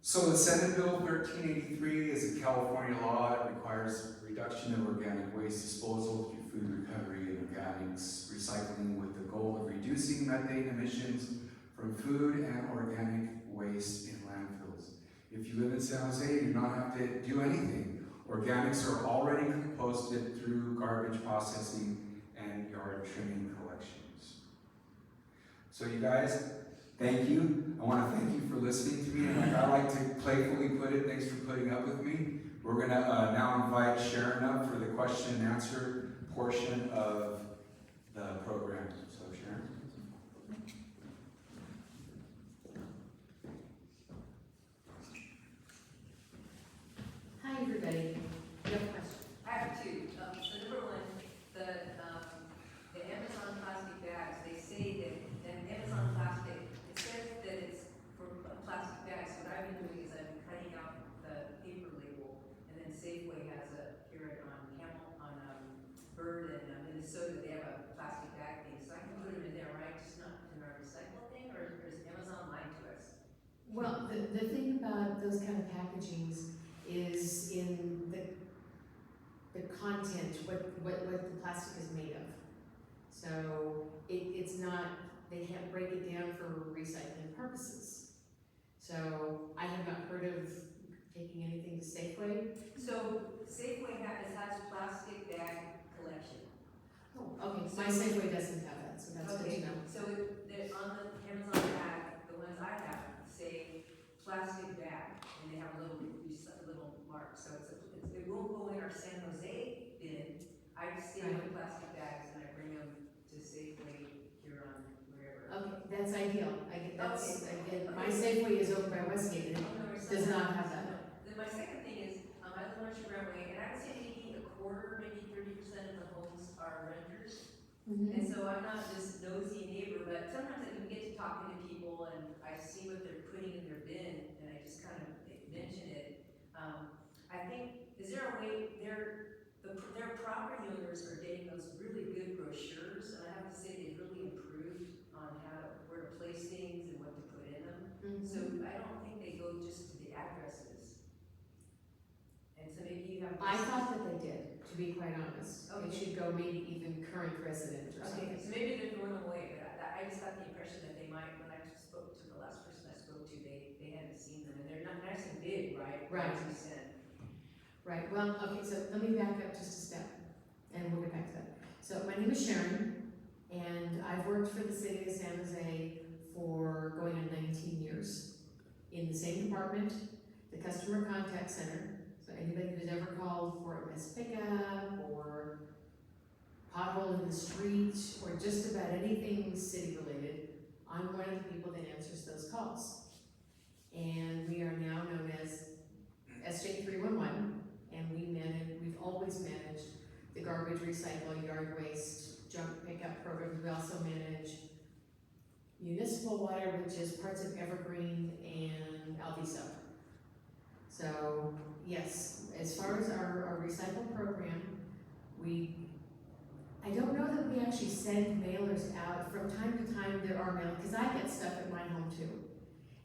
So the Senate Bill 1383 is a California law. It requires reduction of organic waste disposal through food recovery and organics recycling with the goal of reducing methane emissions from food and organic waste in landfills. If you live in San Jose, you do not have to do anything. Organics are already composted through garbage processing and yard trimming collections. So you guys, thank you. I want to thank you for listening to me, and like I like to playfully put it, thanks for putting up with me. We're going to now invite Sharon up for the question and answer portion of the program. So Sharon. Hi everybody. You have a question? I have 2. So number 1, the Amazon plastic bags, they say that Amazon plastic, it says that it's for plastic bags. What I've been doing is I've been cutting out the paper label, and then Safeway has here on Bird and Minnesota, they have a plastic bag thing, so I can put them in there, right? Just not in our recycle thing, or is Amazon lying to us? Well, the thing about those kind of packagings is in the content, what the plastic is made of. So it's not, they can't break it down for recycling purposes. So I have not heard of taking anything to Safeway. So Safeway has plastic bag collection. Oh, okay, my Safeway doesn't have that, so that's good to know. So on the Amazon bag, the ones I have say plastic bag, and they have a little mark. So it will go in our San Jose bin. I just save the plastic bags and I bring them to Safeway here on wherever. Okay, that's ideal. My Safeway is over by Westgate, and it does not have that. Then my second thing is, I live on Grandway, and I would say maybe a quarter, maybe 30% of the homes are renters. And so I'm not this nosy neighbor, but sometimes I can get to talking to people and I see what they're putting in their bin, and I just kind of mention it. I think, is there a way, their property owners are getting those really good brochures, and I have to say they've really improved on where to place things and what to put in them. addresses. And so maybe you have. I thought that they did, to be quite honest. It Okay. should go maybe even current resident or something. Okay, so maybe they're throwing them away, but I just got the impression that they might, when I spoke to the last person I spoke to, they hadn't seen them, and they're not nice and big, right? Right. As you said. Right, well, okay, so let me back up just a step, and we'll get back to that. So my name is Sharon, and I've worked for the city of San Jose for going on 19 years in the same department, the customer contact center. So anybody who's ever called for a missed pickup, or pothole in the street, or just about anything city related, I'm one of the people that answers those calls. And we are now known as SJ311, and we've always managed the garbage, recycle, yard waste, junk pickup programs. We also manage municipal water, which is parts of Evergreen and Alviso. So, yes, as far as our recycle program, I don't know that we actually send mailers out. From time to time, there are mail, because I get stuff at my home too.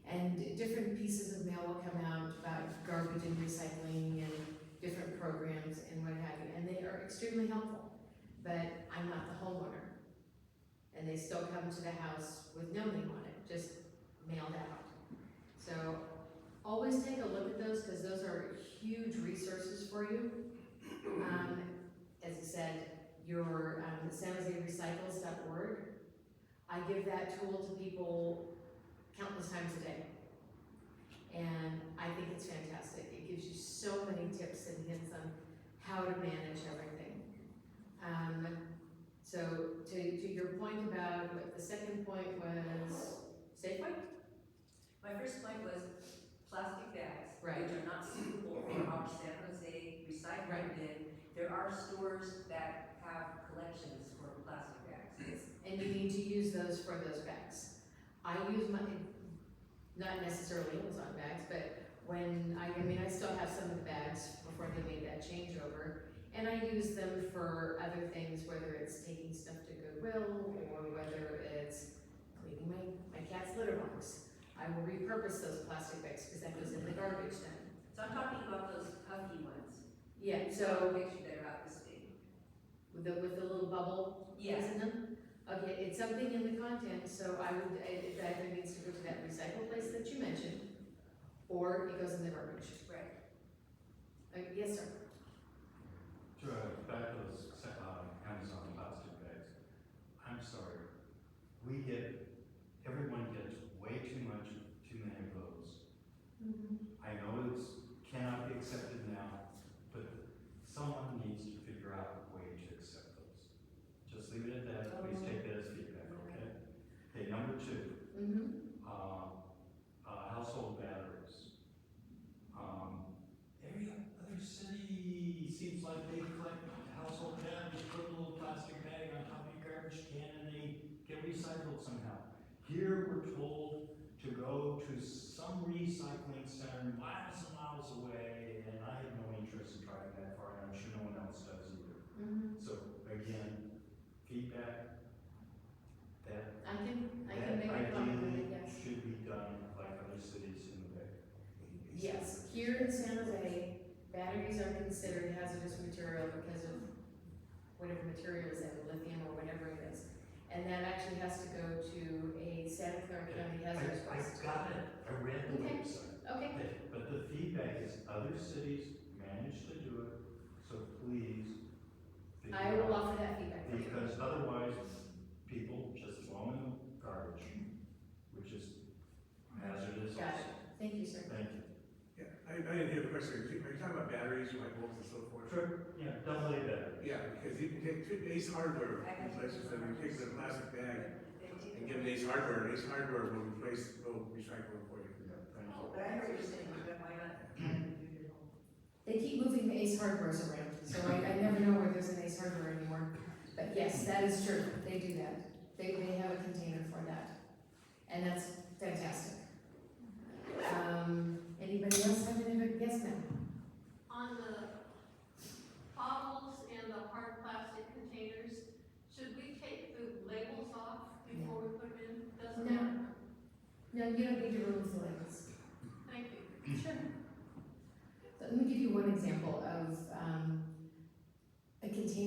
And different pieces of mail will come out about garbage and recycling and different programs and what have you, and they are extremely helpful. But I'm not the homeowner, and they still come to the house with no name on it, just mailed out. So always take a look at those, because those are huge resources for you. As I said, your sanjoserecycles.org, I give that tool to people countless times a day. And I think it's fantastic. It gives you so many tips and hints on how to manage everything. So to your point about what the second point was, Safeway? My first point was plastic bags. Right. Which are not suitable for our San Jose recycling bin. There are stores that have collections for plastic bags. And you need to use those for those bags. I use my, not necessarily Amazon bags, but when I still have some of the bags before they made that changeover, and I use them for other things, whether it's taking stuff to Goodwill, or whether it's cleaning my cat's litter box. I will repurpose those plastic bags, because that goes in the garbage then. So I'm talking about those puffy ones. Yeah, So so picture that are out this big. with the little bubble Yes. in them? Okay, it's something in the content, so it either needs to go to that recycle place that you mentioned, or it goes in the garbage. Right. Yes, sir. Back to those Amazon plastic bags. I'm sorry, everyone gets way too many of those. I know cannot be accepted now, but someone needs to figure out a way to accept those. Just leave it at that, please take that as feedback, okay? Okay, number two, household batteries. Every other city seems like they collect household batteries, put a little plastic bag on top of your garbage can, and they get recycled somehow. Here we're told to go to some recycling center miles and miles away, and I have no interest in driving that far, and I'm sure no one else does either. So again, feedback that I can make a comment on it, yes. should be done like other cities in the Bay. Yes, here in San Jose, batteries are considered hazardous material because of whatever material is in, lithium or whatever it is. And that actually has to go to a Santa Clara County hazardous I waste. got it, I read the Okay. website. Okay, But the feedback is other cities manage to do it, so please. figure I will out- offer that feedback for you. Because otherwise, people just throw in the garbage, which is hazardous. Got it. Thank you, sir. Thank you. Yeah, I didn't hear the question. Are you talking about batteries, light bulbs and so forth? Sure, yeah, double A battery. Yeah, because you can take Ace Hardware, places that you take the plastic bag and give it Ace Hardware, and Ace Hardware will recycle it for you. Oh, but I heard you saying, but why not? They keep moving the Ace Hardwares around, so I never know where there's an Ace Hardware anymore. But yes, that is true, they do that. They have a container for that, and that's fantastic. Anybody else have any, yes ma'am? On the bottles and the hard plastic containers, should we take the labels off before we put them in? Doesn't No. matter. No, you don't need to remove the labels. Thank you. Sure.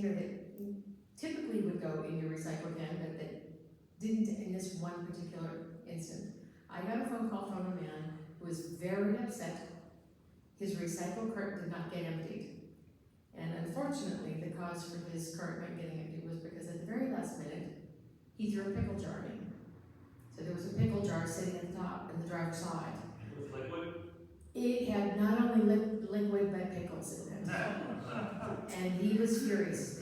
container that typically would go in your recycle bin, but that didn't in this one particular instance. I got a phone call from a man who was very upset. His recycle cart did not get emptied. And unfortunately, the cause for his cart not getting emptied was because at the very last minute, he threw a pickle jar in. So there was a pickle jar sitting at the top, and the driver saw it. With liquid? It had not only liquid but pickles in it. And he was furious.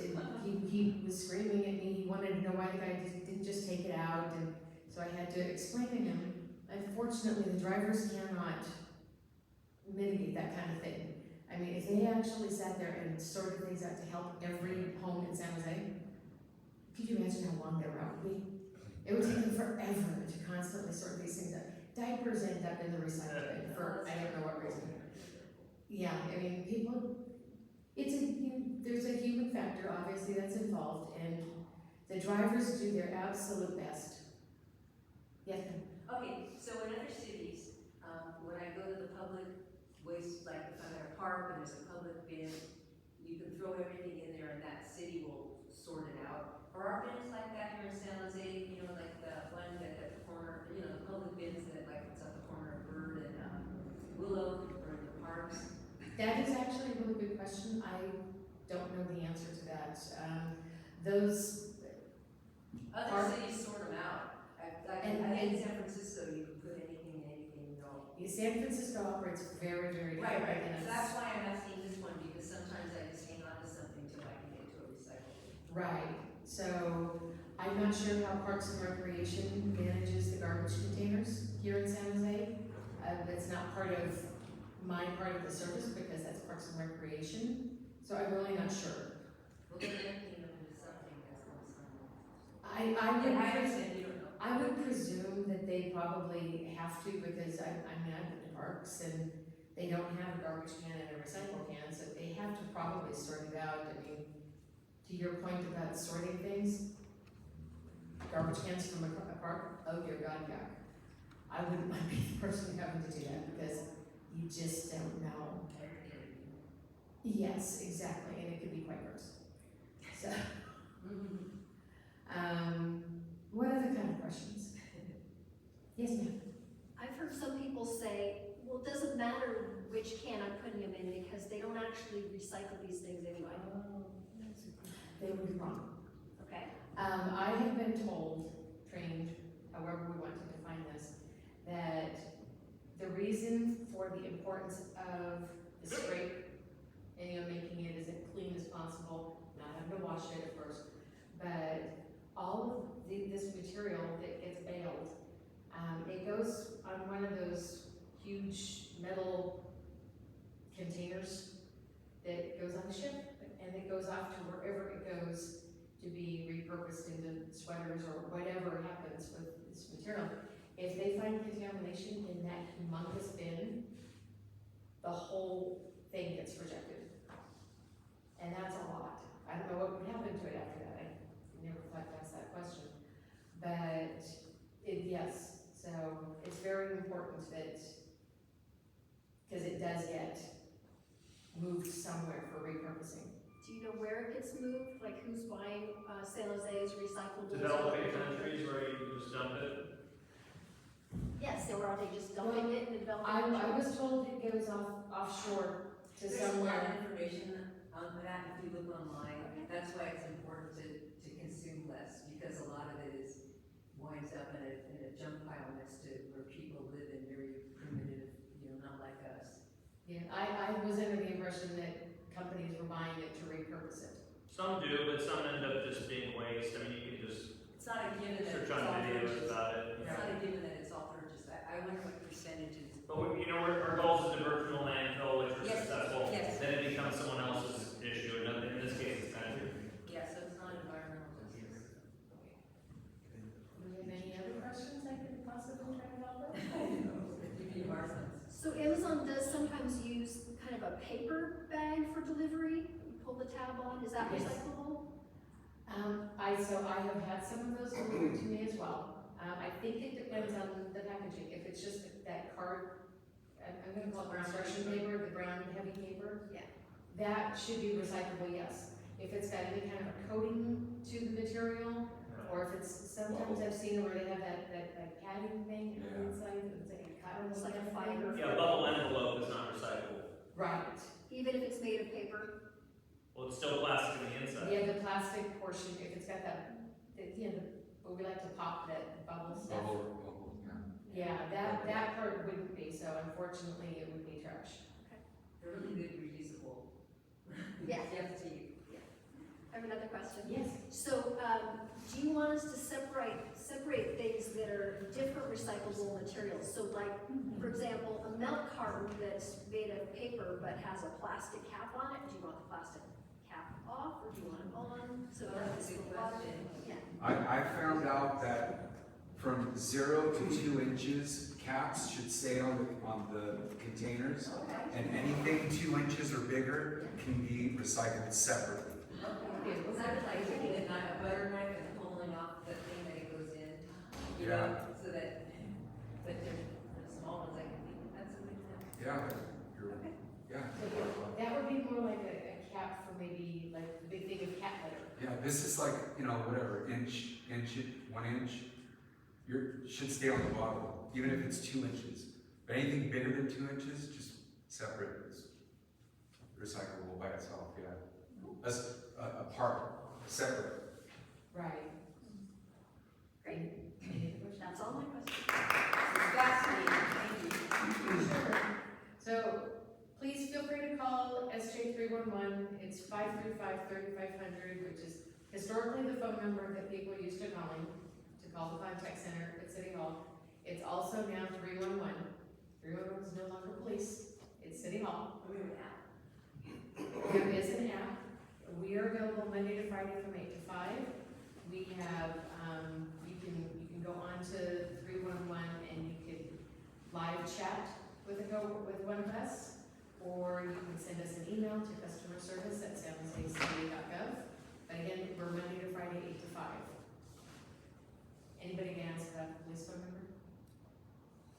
He was screaming at me. He wanted to know why the guy didn't just take it out. And so I had to explain to him, unfortunately, the drivers cannot mitigate that kind of thing. I mean, if they actually sat there and sorted things out to help every home in San Jose, could you imagine how long their route would be? It would take them forever to constantly sort these things out. Diapers end up in the recycle bin for I don't know what reason. Yeah, I mean, people, there's a human factor, obviously, that's involved, and the drivers do their absolute best. Yes, ma'am? Okay, so in other cities, when I go to the public waste, like if I'm at a park and there's a public bin, you can throw everything in there and that city will sort it out. Are our bins like that here in San Jose, like the one that at the corner, the public bins that like it's at the corner of Bird and Willow or in the parks? That is actually a really good question. I don't know the answer to that. Those other cities sort them out. In San Francisco, you can put anything in anything, San Francisco operates very, very differently. Right. So that's why I'm asking this one, because sometimes I just hang on to something till I can get to a recycle. Right. So I'm not sure how Parks and Recreation manages the garbage containers here in San Jose. That's not part of my part of the service because that's Parks and Recreation. So I'm really not sure. Well, they're emptying them into something that's I would presume that they probably have to because I've been to parks and they don't have a garbage can and a recycle can, so they have to probably sort it out. I mean, to your point about sorting things, garbage cans from a park, oh dear God, yeah. I wouldn't want to be the person having to do that because you just don't know. Yes, exactly, and it could be quite gross. So, what other kind of questions? Yes, ma'am. I've heard some people say, well, it doesn't matter which can I'm putting them in because they don't actually recycle these things anyway. They would be wrong. Okay. I have been told, trained, however we want to define this, that the reason for the importance of the scrape and making it as clean as possible, not having to wash it, of course, but all of this material that gets baled, it goes on one of those huge metal containers that goes on the ship, and it goes off to wherever it goes to be repurposed into sweaters or whatever happens with this material. If they find contamination in that humongous bin, the whole thing gets rejected. And that's a lot. I don't know what would happen to it after that. I never thought to ask that question. But yes, so it's very important that, because it does get moved somewhere for repurposing. Do you know where it gets moved? Like who's buying San Jose's recyclables? Developing countries where you can just dump it? Yes, or are they just dumping it in the developing I countries? was told it goes offshore to There's a lot somewhere. of information on that if you look online. That's why it's important to consume less, because a lot of it winds up in a junk pile next to where people live in very primitive, not like us. Yeah, I was under the impression that companies were buying it to repurpose it. Some do, but some end up just being waste. I mean, you can just It's not a given that search it's all on videos purchased. about it. It's not a given that it's all purchased. I wonder what percentage is. But our goal is to divert from a landfill, which we're Yes, successful. yes. Then it becomes someone else's issue, and in this case, it's kind of. Yeah, so it's not environmental justice. Do we have any other questions I could possibly try to help with? So Amazon does sometimes use kind of a paper bag for delivery. You pull the tab on, is that Yes. recyclable? I have had some of those delivered to me as well. I think it depends on the packaging. If it's just that card, I'm gonna call it brown construction paper, the brown heavy paper. Yeah. That should be recyclable, yes. if it's got any kind of a coating to the material, or if it's, sometimes I've seen where they have that padding thing on the inside, it's like a cotton. It's like a fiber. Yeah, bubble envelope is not recyclable. Right. Even if it's made of paper? Well, it's still plastic on the inside. Yeah, the plastic portion, if it's got that, what we like to pop that bubble stuff. Bubble, yeah. Yeah, that part wouldn't be, so unfortunately it would be trash. They're really good reusable. Yeah. Yes, to you. I have another question. Yes. So, do you want us to separate things that are different recyclable materials? So like, for example, a milk carton that's made of paper but has a plastic cap on it, do you want the plastic cap off or do you want it on? So That's a good question. Yeah. I found out that from 0 to 2 inches, caps should stay on the containers. Okay. And anything 2 inches or bigger can be recycled separately. Okay, was that like taking a butter knife and pulling off the thing that it goes in? You know, Yeah. so that, but the small ones, I can think, that's a good thing. Yeah, you're, Okay. yeah. That would be more like a cap for maybe like the big thing of cat litter. Yeah, this is like, whatever, 1 inch, should stay on the bottle, even if it's 2 inches. But anything bigger than 2 inches, just separate, is recyclable by itself, yeah. As apart, separate. Right. Great. That's all my questions. Fascinating, thank you. Sure. So please feel free to call SJ 311. It's 535-3500, which is historically the phone number that people used to call the contact center at City Hall. It's also now 311. 311 is no longer police, it's City Hall. We have an app. There is an app. We are available Monday to Friday from 8 to 5. We have, you can go on to 311 and you can live chat with one of us, or you can send us an email to customer service at sanjosecity.gov. But again, we're Monday to Friday, 8 to 5. Anybody can ask about the police phone number?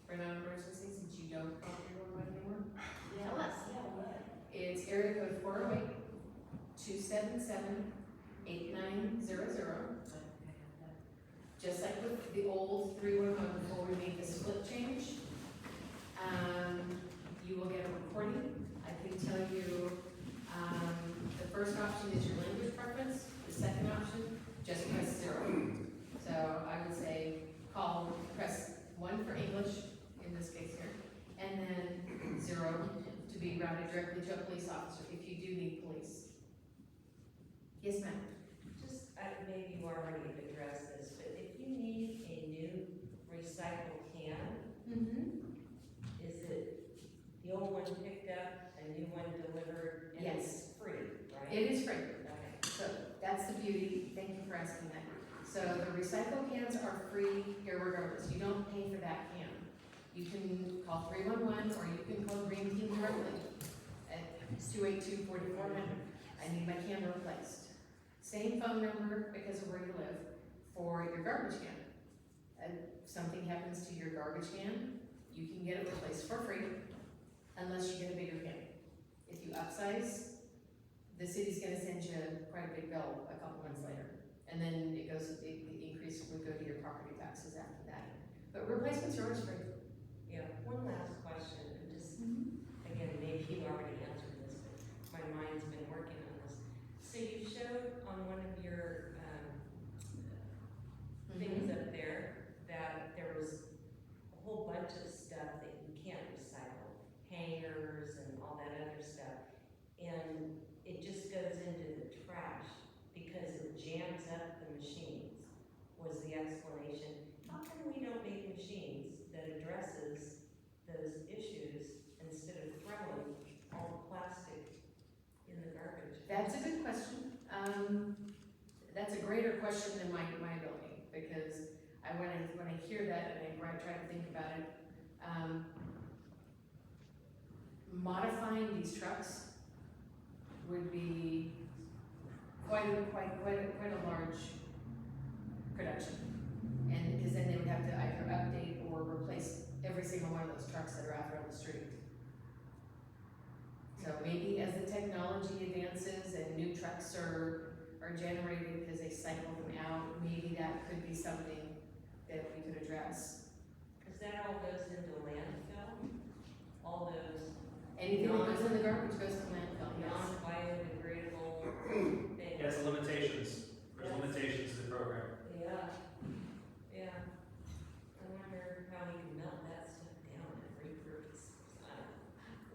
For non-emergency, since you don't call 311 anymore? Tell us. It's area code 408-277-8900. Just like with the old 311 before we made the split change. You will get a recording. I can tell you, the first option is your language preference. The second option, just press 0. So I would say press 1 for English, in this case here, and then 0 to be routed directly to a police officer if you do need police. Yes, ma'am. Just, maybe you already addressed this, but if you need a new recycle can, is it the old one picked up, a new one delivered, and Yes. it's free, right? It is free. Okay. So that's the beauty. Thank you for asking that. So the recycle cans are free irregardless. You don't pay for that can. You can call 311 or you can call Green Team directly at 282-4400. I need my can replaced. Same phone number because of where you live for your garbage can. And something happens to your garbage can, you can get it replaced for free unless you get a bigger can. If you upsize, the city's gonna send you quite a big bill a couple months later. And then the increase would go to your property taxes after that. But replacements are always free. Yeah, one last question, and just, again, maybe you already answered this, but my mind's been working on this. So you showed on one of your, things up there, that there was a whole bunch of stuff that you can't recycle, hangers and all that other stuff. And it just goes into the trash because it jams up the machines, was the explanation. How come we don't make machines that addresses those issues instead of throwing all the plastic in the garbage? That's a good question. That's a greater question than my ability, because when I hear that and I try to think about it, modifying these trucks would be quite a large production. And because then they would have to either update or replace every single one of those trucks that are out there on the street. So maybe as the technology advances and new trucks are generated because they cycle them out, maybe that could be something that we could address. Cause that all goes into landfill, all those Anything that goes in the garbage goes to landfill, yes. non-biodegradable things. Yes, limitations, there's limitations to the program. Yeah, yeah. I wonder how we can melt that stuff down and repurpose.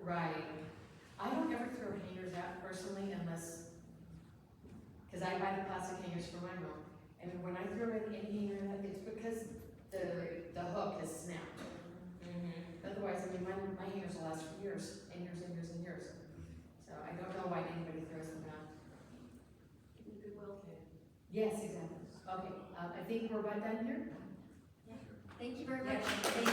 Right. I don't ever throw hangers out personally unless, because I buy the plastic hangers for my mom. And when I throw in any hanger, it's because the hook has snapped. Otherwise, I mean, my hangers will last for years and years and years and years. So I don't know why anybody throws them out. Give me goodwill. Yes, exactly. Okay, I think we're about done here. Thank you very much. Yeah. Thank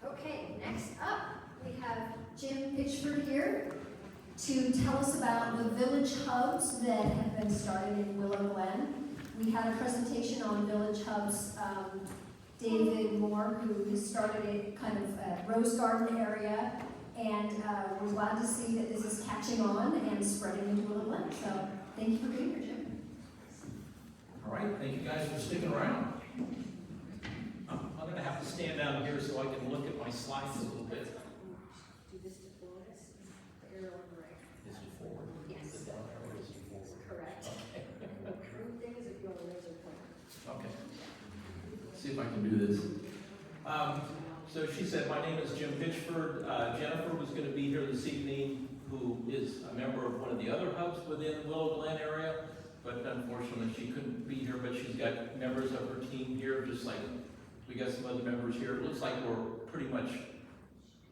you. Okay, next up, we have Jim Pitchford here to tell us about the village hubs that have been started in Willow Glen. We had a presentation on village hubs. David Moore, who started it kind of Rose Garden area, and we're glad to see that this is catching on and spreading into Willow Glen. So thank you for being here, Jim. All right, thank you guys for sticking around. I'm going to have to stand down here so I can look at my slides a little bit. Do this to Flores, the arrow on the right. Is it forward? Yes. The down arrow is forward. Correct. Okay. The curved thing is if you want to raise your pointer. Okay. See if I can do this. So she said, my name is Jim Pitchford. Jennifer was going to be here this evening, who is a member of one of the other hubs within Willow Glen area, but unfortunately she couldn't be here, but she's got members of her team here, just like we got some other members here. It looks like we're pretty much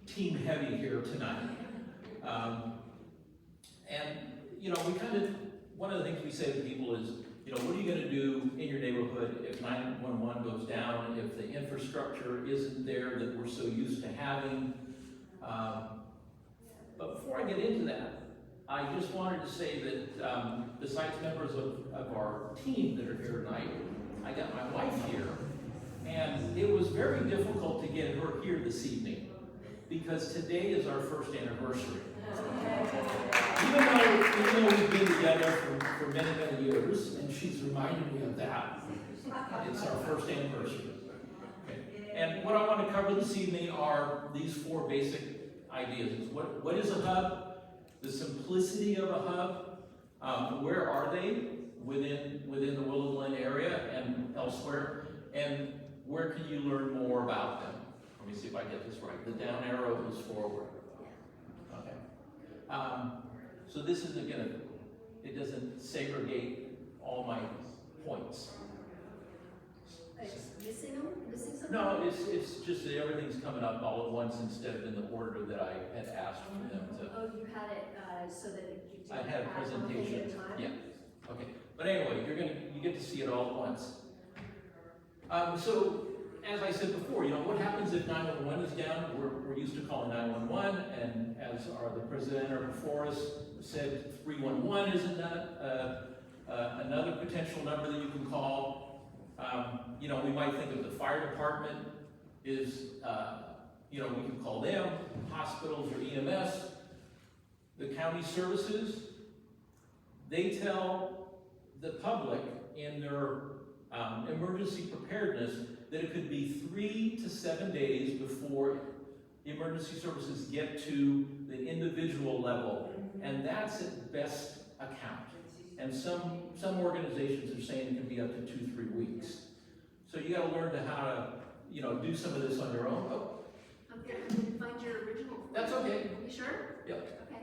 team heavy here tonight. And, you know, we kind of, one of the things we say to people is, you know, what are you going to do in your neighborhood if 911 goes down, if the infrastructure isn't there that we're so used to having? But before I get into that, I just wanted to say that besides members of our team that are here tonight, I got my wife here, and it was very difficult to get her here this evening because today is our first anniversary. Even though we've been together for many, many years, and she's reminded me of that, it's our first anniversary. Okay. And what I want to cover this evening are these four basic ideas. What is a hub? The simplicity of a hub. Where are they within the Willow Glen area and elsewhere? And where can you learn more about them? Let me see if I get this right. The down arrow is forward. Okay. So this isn't gonna, it doesn't segregate all my points. It's missing them? Missing something? No, it's just that everything's coming up all at once instead of in the order that I had asked for them to. Oh, you had it so that you did I had a presentation, at a time? yeah, okay. But anyway, you get to see it all at once. So, as I said before, you know, what happens if 911 is down? We're used to calling 911, and as the presenter before us said, 311 is another potential number that you can call. You know, we might think of the fire department is, you know, we can call them, hospitals or EMS. The county services, they tell the public in their emergency preparedness that it could be 3 to 7 days before the emergency services get to the individual level, and that's at best account. And some organizations are saying it can be up to 2-3 weeks. So you got to learn how to, you know, do some of this on your own. Oh, I'm gonna find your original. that's okay. You sure? Yep. Okay.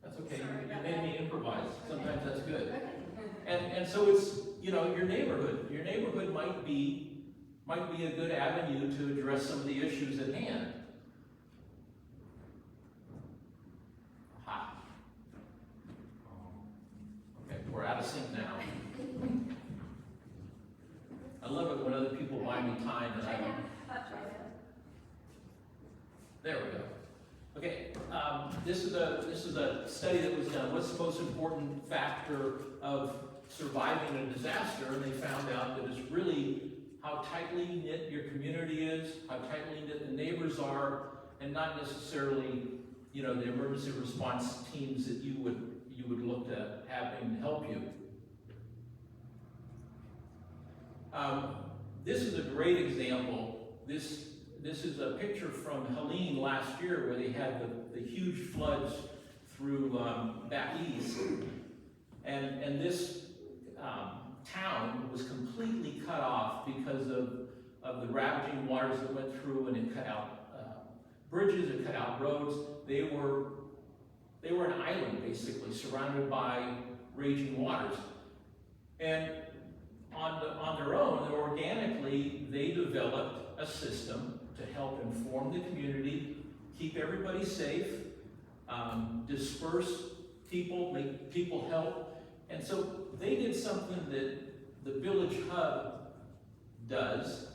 That's okay. Sorry You about made that. me improvise. Sometimes that's good. Okay. And so it's, you know, your neighborhood. Your neighborhood might be a good avenue to address some of the issues at hand. Aha. Okay, we're out of sync now. I love it when other people buy me time and I don't. There we go. Okay, this is a study that was done. What's the most important factor of surviving a disaster, and they found out that it's really how tightly knit your community is, how tightly knit the neighbors are, and not necessarily, you know, the emergency response teams that you would look to having help you. This is a great example. This is a picture from Hellman last year where they had the huge floods through back east. And this town was completely cut off because of the ravaging waters that went through, and it cut out bridges, it cut out roads. They were an island basically, surrounded by raging waters. And on their own, organically, they developed a system to help inform the community, keep everybody safe, disperse people, make people help. And so they did something that the Village Hub does,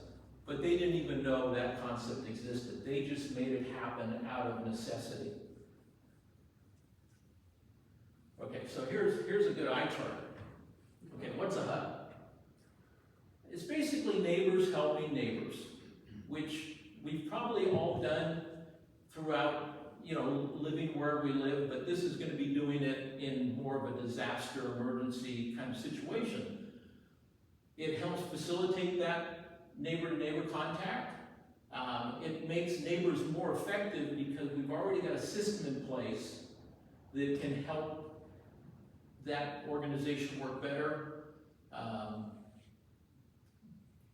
but they didn't even know that concept existed. They just made it happen out of necessity. Okay, so here's a good eye chart. Okay, what's a hub? It's basically neighbors helping neighbors, which we've probably all done throughout, you know, living where we live, but this is going to be doing it in more of a disaster emergency kind of situation. It helps facilitate that neighbor-to-neighbor contact. It makes neighbors more effective because we've already got a system in place that can help that organization work better.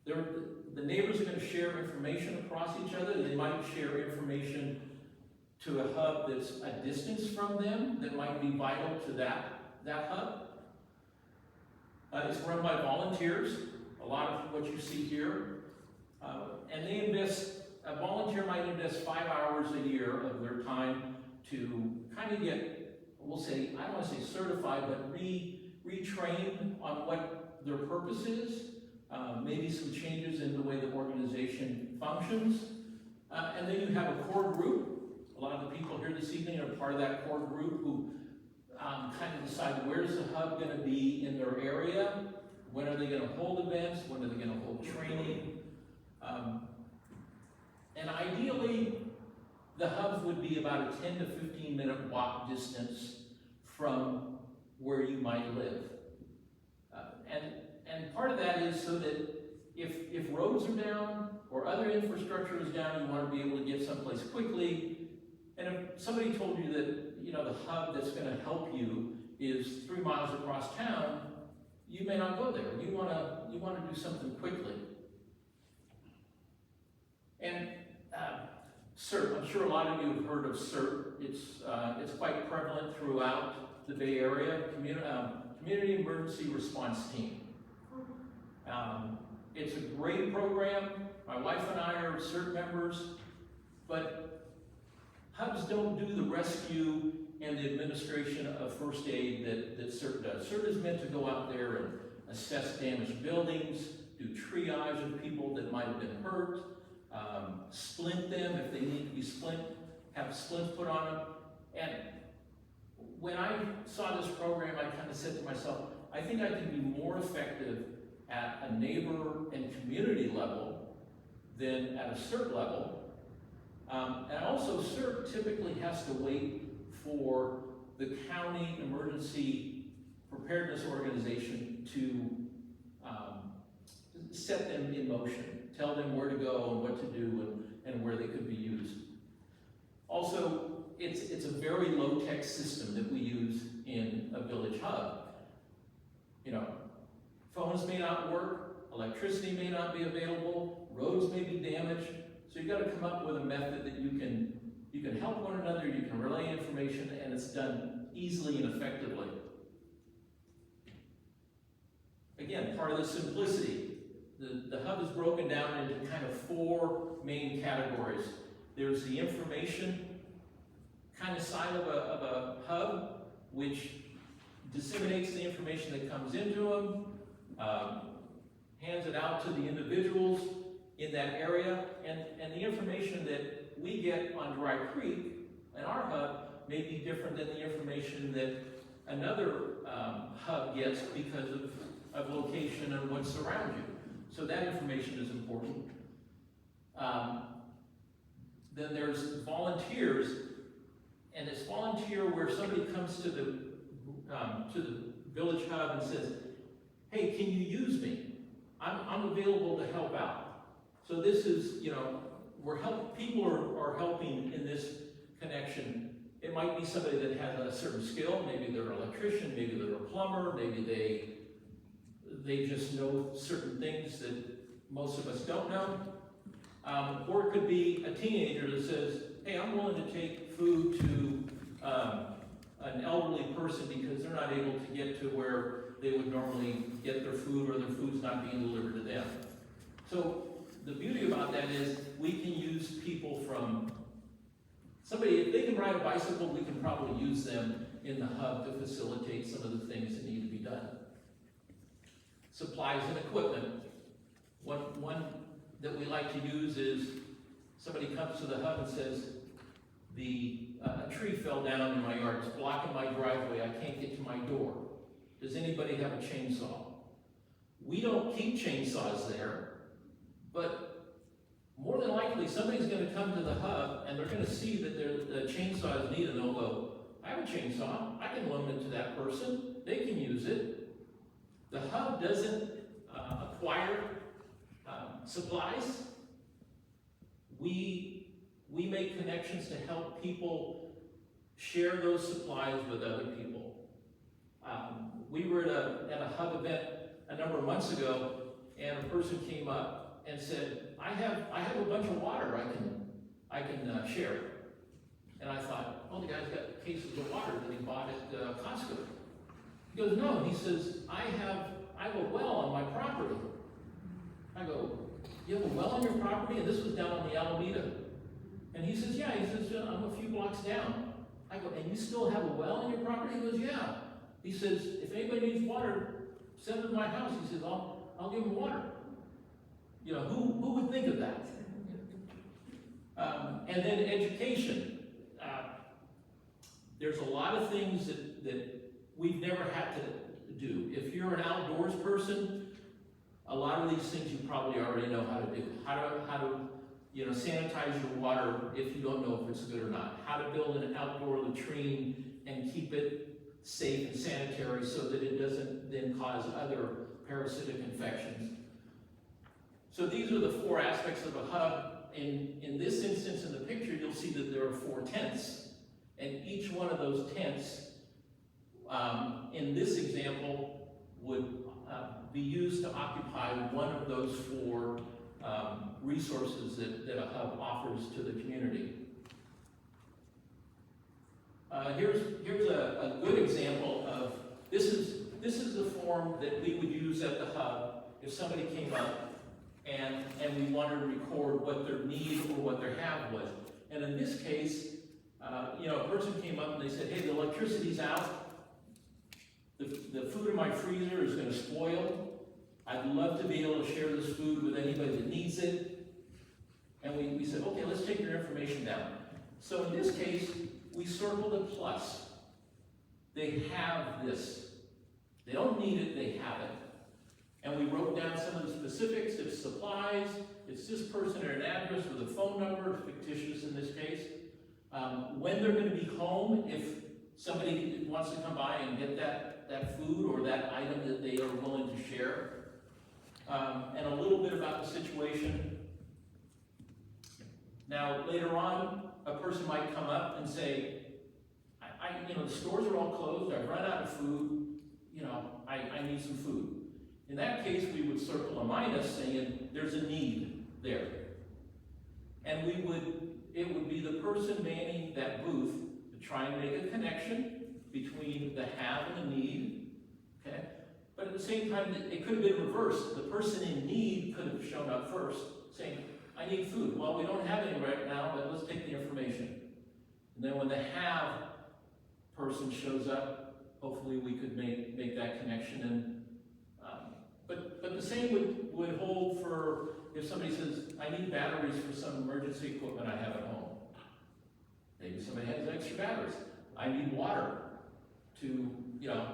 The neighbors are going to share information across each other. They might share information to a hub that's a distance from them that might be vital to that hub. It's run by volunteers, a lot of what you see here. And they a volunteer might invest 5 hours a year of their time to kind of get, we'll say, I don't want to say certified, but retrained on what their purpose is. Maybe some changes in the way the organization functions. And then you have a core group. A lot of the people here this evening are part of that core group who kind of decide where's the hub going to be in their area, when are they going to hold events, when are they going to hold training. And ideally, the hubs would be about a 10 to 15 minute walk distance from where you might live. And part of that is so that if roads are down or other infrastructure is down, you want to be able to get someplace quickly. And if somebody told you that, you know, the hub that's going to help you is 3 miles across town, you may not go there. You want to do something quickly. And CERT, I'm sure a lot of you have heard of CERT. It's quite prevalent throughout the Bay Area, Community Emergency Response Team. It's a great program. My wife and I are CERT members, but hubs don't do the rescue and the administration of first aid that CERT does. CERT is meant to go out there and assess damaged buildings, do triage of people that might have been hurt, splint them if they need to be splint, have splints put on them. And when I saw this program, I kind of said to myself, I think I can be more effective at a neighbor and community level than at a CERT level. And also CERT typically has to wait for the county emergency preparedness organization to set them in motion, tell them where to go and what to do and where they could be used. Also, it's a very low-tech system that we use in a village hub. You know, phones may not work, electricity may not be available, roads may be damaged, so you've got to come up with a method that you can help one another, you can relay information, and it's done easily and effectively. Again, part of the simplicity. The hub is broken down into kind of 4 main categories. There's the information kind of side of a hub, which disseminates the information that comes into them, hands it out to the individuals in that area, and the information that we get on Dry Creek and our hub may be different than the information that another hub gets because of location and what's around you. So that information is important. Then there's volunteers, and it's volunteer where somebody comes to the village hub and says, hey, can you use me? I'm available to help out. So this is, you know, people are helping in this connection. It might be somebody that has a certain skill, maybe they're an electrician, maybe they're a plumber, maybe they just know certain things that most of us don't know. Or it could be a teenager that says, hey, I'm willing to take food to an elderly person because they're not able to get to where they would normally get their food, or their food's not being delivered to them. So the beauty about that is we can use people from somebody, if they can ride a bicycle, we can probably use them in the hub to facilitate some of the things that need to be done. Supplies and equipment. One that we like to use is somebody comes to the hub and says, a tree fell down in my yard, it's blocking my driveway, I can't get to my door. Does anybody have a chainsaw? We don't keep chainsaws there, but more than likely somebody's going to come to the hub and they're going to see that the chainsaw is needed, and they'll go, I have a chainsaw, I can loan it to that person, they can use it. The hub doesn't acquire supplies. We make connections to help people share those supplies with other people. We were at a hub event a number of months ago, and a person came up and said, I have a bunch of water I can share. And I thought, oh, the guy's got cases of water that he bought at Costco. He goes, no, he says, I have a well on my property. I go, you have a well on your property? And this was down on the Alameda. And he says, yeah, he says, I'm a few blocks down. I go, and you still have a well on your property? He goes, yeah. He says, if anybody needs water, send them to my house. He says, I'll give them water. You know, who would think of that? And then education. There's a lot of things that we've never had to do. If you're an outdoors person, a lot of these things you probably already know how to do. How to sanitize your water if you don't know if it's good or not. How to build an outdoor latrine and keep it safe and sanitary so that it doesn't then cause other parasitic infections. So these are the 4 aspects of a hub. In this instance in the picture, you'll see that there are 4 tents. And each one of those tents, in this example, would be used to occupy one of those 4 resources that a hub offers to the community. Here's a good example of, this is the form that we would use at the hub if somebody came up and we wanted to record what their need or what their have was. And in this case, a person came up and they said, hey, the electricity's out, the food in my freezer is going to spoil, I'd love to be able to share this food with anybody that needs it. And we said, okay, let's take your information down. So in this case, we circled a plus. They have this. They don't need it, they have it. And we wrote down some of the specifics. It's supplies, it's this person or an address with a phone number, fictitious in this case. When they're going to be home, if somebody wants to come by and get that food or that item that they are willing to share. And a little bit about the situation. Now, later on, a person might come up and say, the stores are all closed, I've run out of food, I need some food. In that case, we would circle a minus saying there's a need there. And it would be the person manning that booth to try and make a connection between the have and the need, okay? But at the same time, it could have been reversed. The person in need could have shown up first, saying, I need food. Well, we don't have any right now, but let's take the information. And then when the have person shows up, hopefully we could make that connection. And but the same would hold for if somebody says, I need batteries for some emergency equipment I have at home. Maybe somebody has extra batteries. I need water to you know,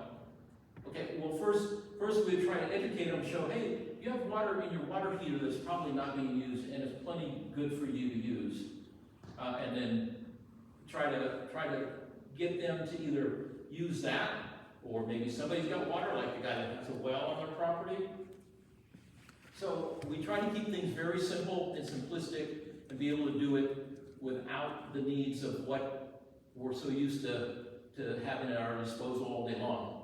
okay, well, first we try to educate them, show, hey, you have water in your water heater that's probably not being used, and it's plenty good for you to use. And then try to get them to either use that, or maybe somebody's got water, like the guy that has a well on their property. So we try to keep things very simple and simplistic and be able to do it without the needs of what we're so used to having at our disposal all day long.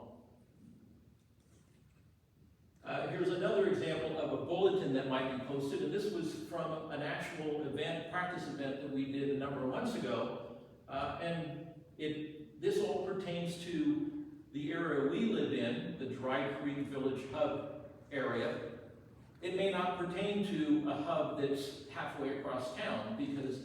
Here's another example of a bulletin that might be posted, and this was from an actual event, practice event that we did a number of months ago. This all pertains to the area we live in, the Dry Creek Village Hub area. It may not pertain to a hub that's halfway across town, because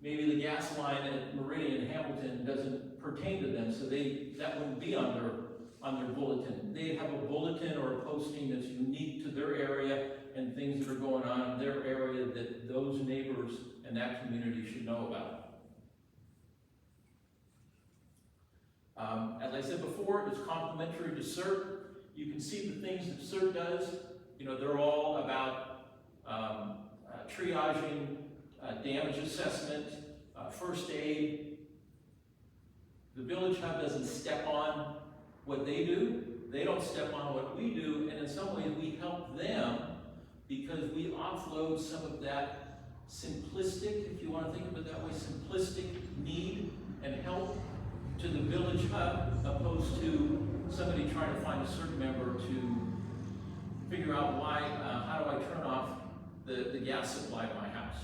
maybe the gas line at Meridian Hamilton doesn't pertain to them, so that wouldn't be on their bulletin. They have a bulletin or a posting that's unique to their area and things that are going on in their area that those neighbors and that community should know about. As I said before, it's complementary to CERT. You can see the things that CERT does. You know, they're all about triaging, damage assessment, first aid. The Village Hub doesn't step on what they do. They don't step on what we do, and in some ways we help them because we offload some of that simplistic, if you want to think of it that way, simplistic need and help to the Village Hub, opposed to somebody trying to find a certain member to figure out why, how do I turn off the gas supply at my house.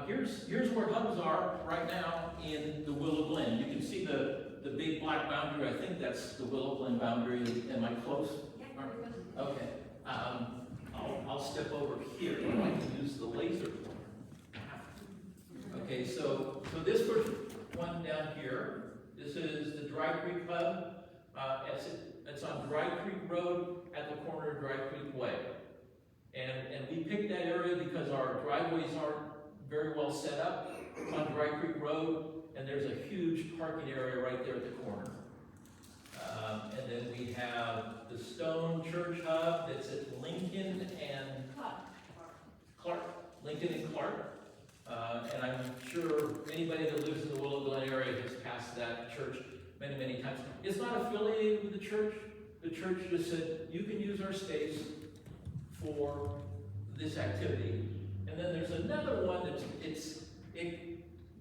Here's where hubs are right now in the Willow Glen. You can see the big black boundary. I think that's the Willow Glen boundary. Am I close? Yeah, okay. I'll step over here. I can use the laser pointer. Okay, so this first one down here, this is the Dry Creek Hub. It's on Dry Creek Road at the corner of Dry Creek Way. And we picked that area because our driveways aren't very well set up on Dry Creek Road, and there's a huge parking area right there at the corner. And then we have the Stone Church Hub that's at Lincoln and Clark. Lincoln and Clark. And I'm sure anybody that lives in the Willow Glen area has passed that church many, many times. It's not affiliated with the church. The church just said, you can use our space for this activity. And then there's another one that's,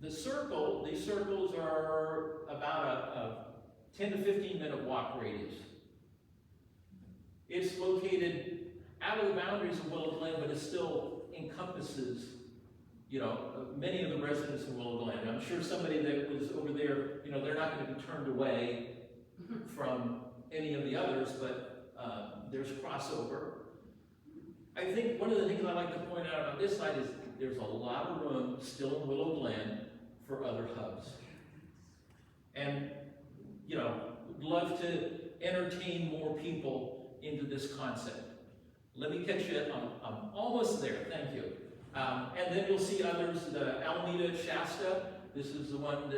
these circles are about a 10 to 15 minute walk radius. It's located out of the boundaries of Willow Glen, but it still encompasses, you know, many of the residents of Willow Glen. I'm sure somebody that was over there, you know, they're not going to be turned away from any of the others, but there's crossover. I think one of the things I like to point out about this side is there's a lot of room still in Willow Glen for other hubs. And, you know, would love to entertain more people into this concept. Let me catch you, I'm almost there, thank you. And then you'll see others, the Alameda Shasta. This is the one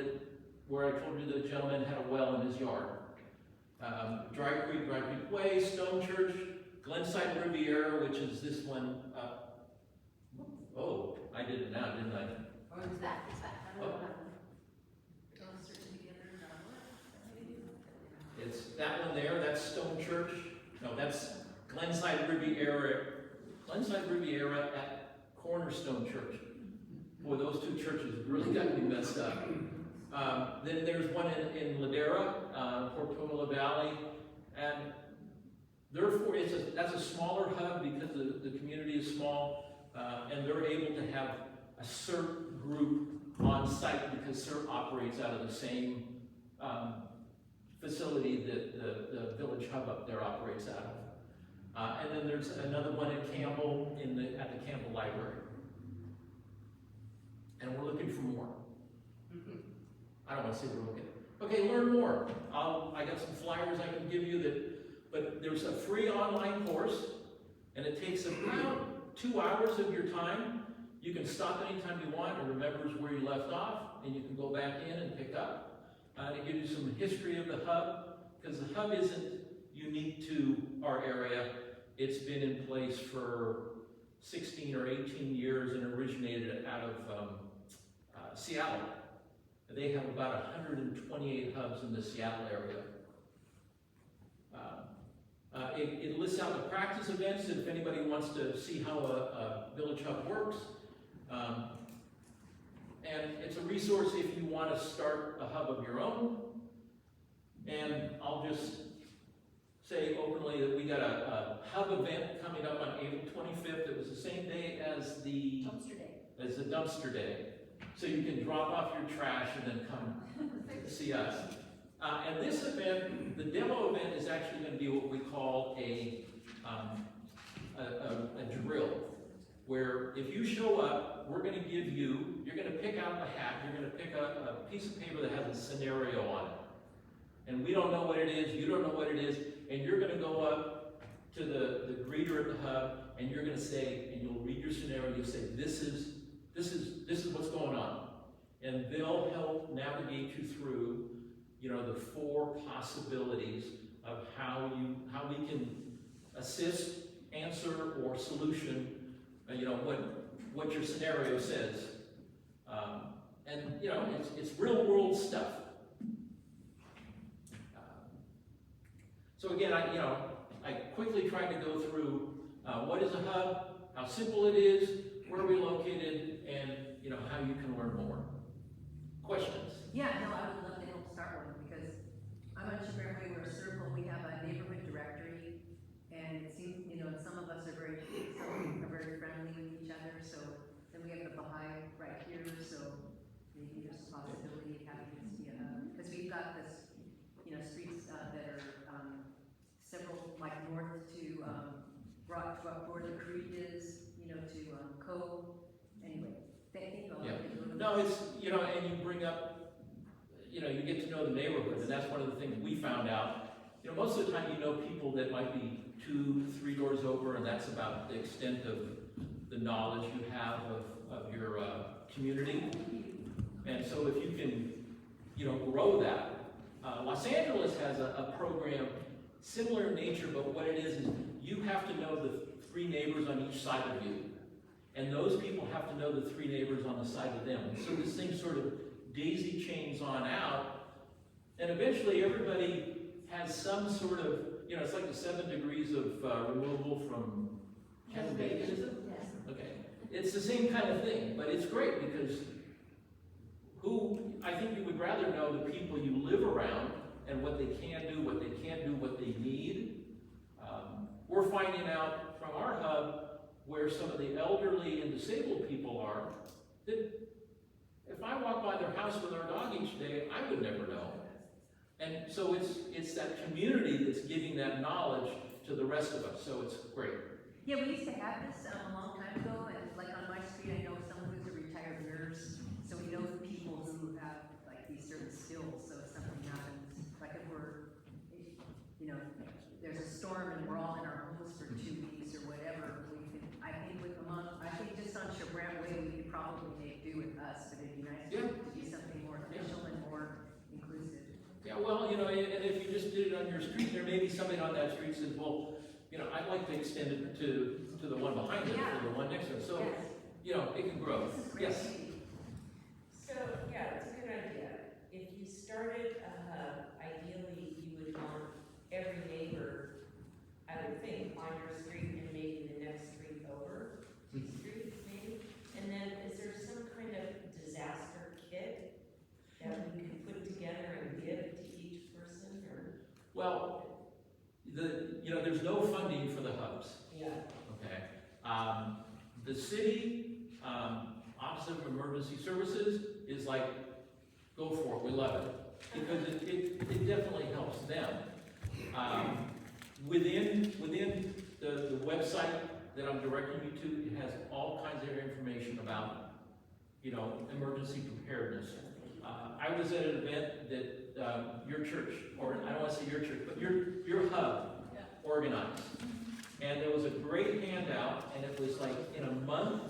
where I told you the gentleman had a well in his yard. Dry Creek Way, Stone Church, Glenside Riviera, which is this one. Oh, I did it now, didn't I? Or is that? It's that. I don't know what happened. It's that one there, that's Stone Church. No, that's Glenside Riviera. Glenside Riviera at Cornerstone Church. Boy, those two churches really got me messed up. Then there's one in Ladera, Portola Valley, and therefore that's a smaller hub because the community is small, and they're able to have a CERT group on site because CERT operates out of the same facility that the Village Hub up there operates out of. And then there's another one in Campbell at the Campbell Library. And we're looking for more. I don't want to say we're looking. Okay, learn more. I got some flyers I can give you but there's a free online course, and it takes about 2 hours of your time, You can stop anytime you want, it remembers where you left off, and you can go back in and pick up. To give you some history of the hub, because the hub isn't unique to our area. It's been in place for 16 or 18 years and originated out of Seattle. They have about 128 hubs in the Seattle area. It lists out the practice events if anybody wants to see how a village hub works. And it's a resource if you want to start a hub of your own. And I'll just say openly that we got a hub event coming up on April 25th. It was the same day as the dumpster day. So you can drop off your trash and then come see us. And this event, the demo event, is actually going to be what we call a drill, where if you show up, we're going to give you, you're going to pick out a hat, you're going to pick a piece of paper that has a scenario on it. And we don't know what it is, you don't know what it is, and you're going to go up to the greeter at the hub, and you're going to say, and you'll read your scenario, you'll say, this is what's going on. And they'll help navigate you through, the 4 possibilities of how we can assist, answer, or solution, what your scenario says. And it's real world stuff. So again, I quickly tried to go through what is a hub, how simple it is, where we're located, and how you can learn more. Questions? Yeah, no, I would love to help start one, because I'm on Chavez, we're a circle, we have a neighborhood directory, and it seems, some of us are very friendly with each other, so then we have the Baha'i right here, so maybe there's a possibility of having this be a hub, because we've got this, streets that are several, like north to where the creek is, to Cove, anyway, thank you. Yeah. No, it's, and you bring up, you get to know the neighborhood, and that's one of the things we found out. Most of the time people that might be 2, 3 doors over, and that's about the extent of the knowledge you have of your community. And so if you can, grow that. Los Angeles has a program similar in nature, but what it is you have to know the 3 neighbors on each side of you. And those people have to know the 3 neighbors on the side of them. And so this thing sort of daisy chains on out, and eventually everybody has some sort of, it's like the 7 degrees of removal from Kevin Bacon, is it? Yes. Okay. It's the same kind of thing, but it's great because I think you would rather know the people you live around and what they can do, what they can't do, what they need. We're finding out from our hub where some of the elderly and disabled people are, that if I walk by their house with our dog each day, I would never know. And so it's that community that's giving that knowledge to the rest of us, so it's great. Yeah, we used to have this a long time ago, and like on my street, I know someone who's a retired nurse, so we know the people who have like these certain skills, so if something happens, like if there's a storm and we're all in our homes for 2 weeks or whatever, I think just on Chabran Way, we could probably make do with us, but it'd be nice to do something more official and more inclusive. Yeah, well, and if you just did it on your street, there may be somebody on that street says, well, I'd like to extend it to the one behind it, or the one next to it. So, it can grow. Yes. So, yeah, it's a good idea. If you started a hub, ideally you would want every neighbor, I would think, on your street and maybe the next street over, 2 streets maybe. And then is there some kind of disaster kit that we can put together and give to each person, or? Well, there's no funding for the hubs. Yeah. Okay. The city Office of Emergency Services is like, go for it. We love it because it definitely helps them. Within the website that I'm directing you to, it has all kinds of information about emergency preparedness. I was at an event that your church, or I don't want to say your church, but your hub organized. And there was a great handout, and it was like in a month,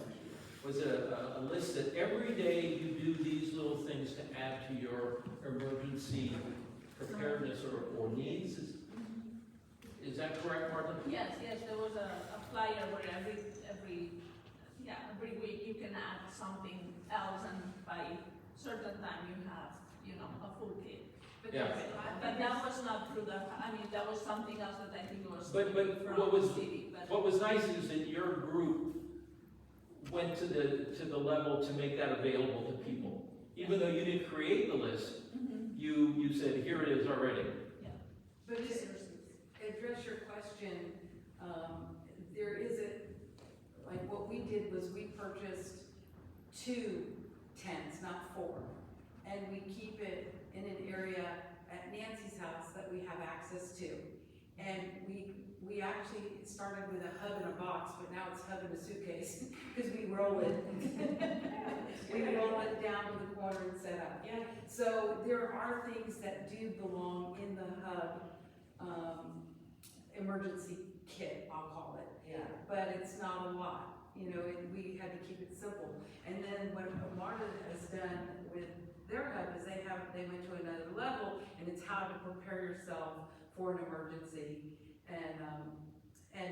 was a list that every day you do these little things to add to your emergency preparedness or needs. Is that correct, Martha? Yes, there was a flyer where every week you can add something else, and by certain time you have, a full kit. But Yeah. but that was not through that was something else that I think was But from what the was city. what was nice is that your group went to the level to make that available to people. Even though you didn't create the list, you said, here it is already. But to address your question, there is like what we did was we purchased 2 tents, not 4. And we keep it in an area at Nancy's house that we have access to. And we actually started with a hub in a box, but now it's hub in a suitcase, because we roll it. We roll it down to the corner and set up. Yeah. So there are things that do belong in the hub, emergency kit, I'll call it. Yeah. But it's not a lot, and we had to keep it simple. And then what Marta has done with their hub is they went to another level, and it's how to prepare yourself for an emergency, and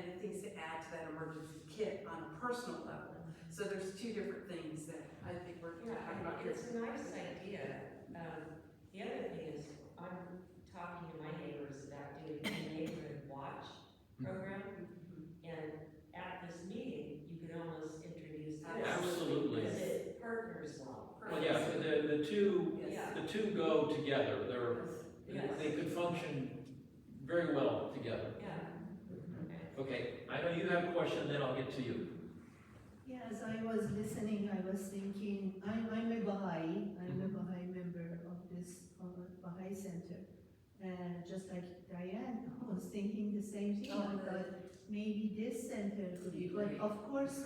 the things to add to that emergency kit on a personal level. So there's 2 different things that I think we're talking about here. It's a nice idea. The other thing is, I'm talking to my neighbors about doing a neighborhood watch program, and at this meeting, you can almost introduce us. Absolutely. Because it partners well. Well, yeah, the two Yeah. the two go together. Yes. They could function very well together. Yeah. Okay, I know you have a question, then I'll get to you. Yes, I was listening, I was thinking, I'm a Baha'i, I'm a Baha'i member of this Baha'i Center. And just like Diane, I was thinking the same thing, I thought maybe this center could be, but of course,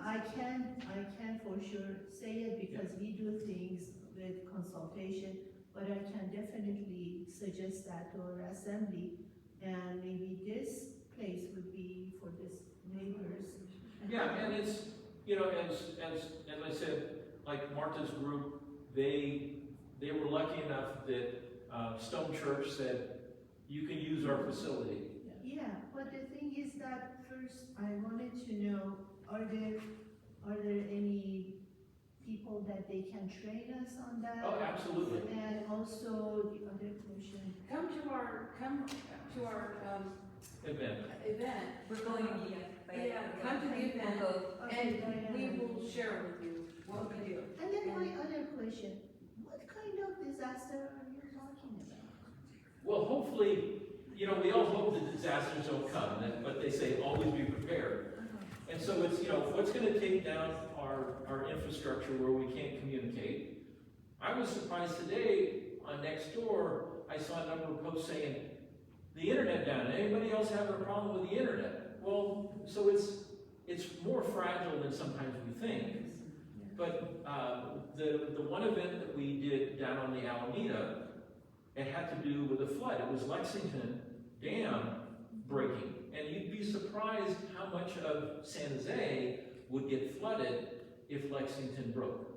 I can't for sure say it because we do things with consultation, but I can definitely suggest that to our assembly, and maybe this place would be for this neighbors. Yeah, and it's, as I said, like Martha's group, they were lucky enough that Stone Church said, you can use our facility. Yeah, but the thing is that first I wanted to know, are there any people that they can train us on that? Oh, absolutely. And also the other question. Come to our event. We're going to be Come to the event, Okay, and we will share with you what we do. And then my other question, what kind of disaster are you talking about? Well, hopefully, we all hope that disasters don't come, but they say always be prepared. And so it's, what's going to take down our infrastructure where we can't communicate. I was surprised today on Nextdoor, I saw a number of posts saying, the internet down. Anybody else have a problem with the internet? Well, so it's more fragile than sometimes we think. But the one event that we did down on the Alameda, it had to do with a flood. It was Lexington Dam breaking. And you'd be surprised how much of San Jose would get flooded if Lexington broke.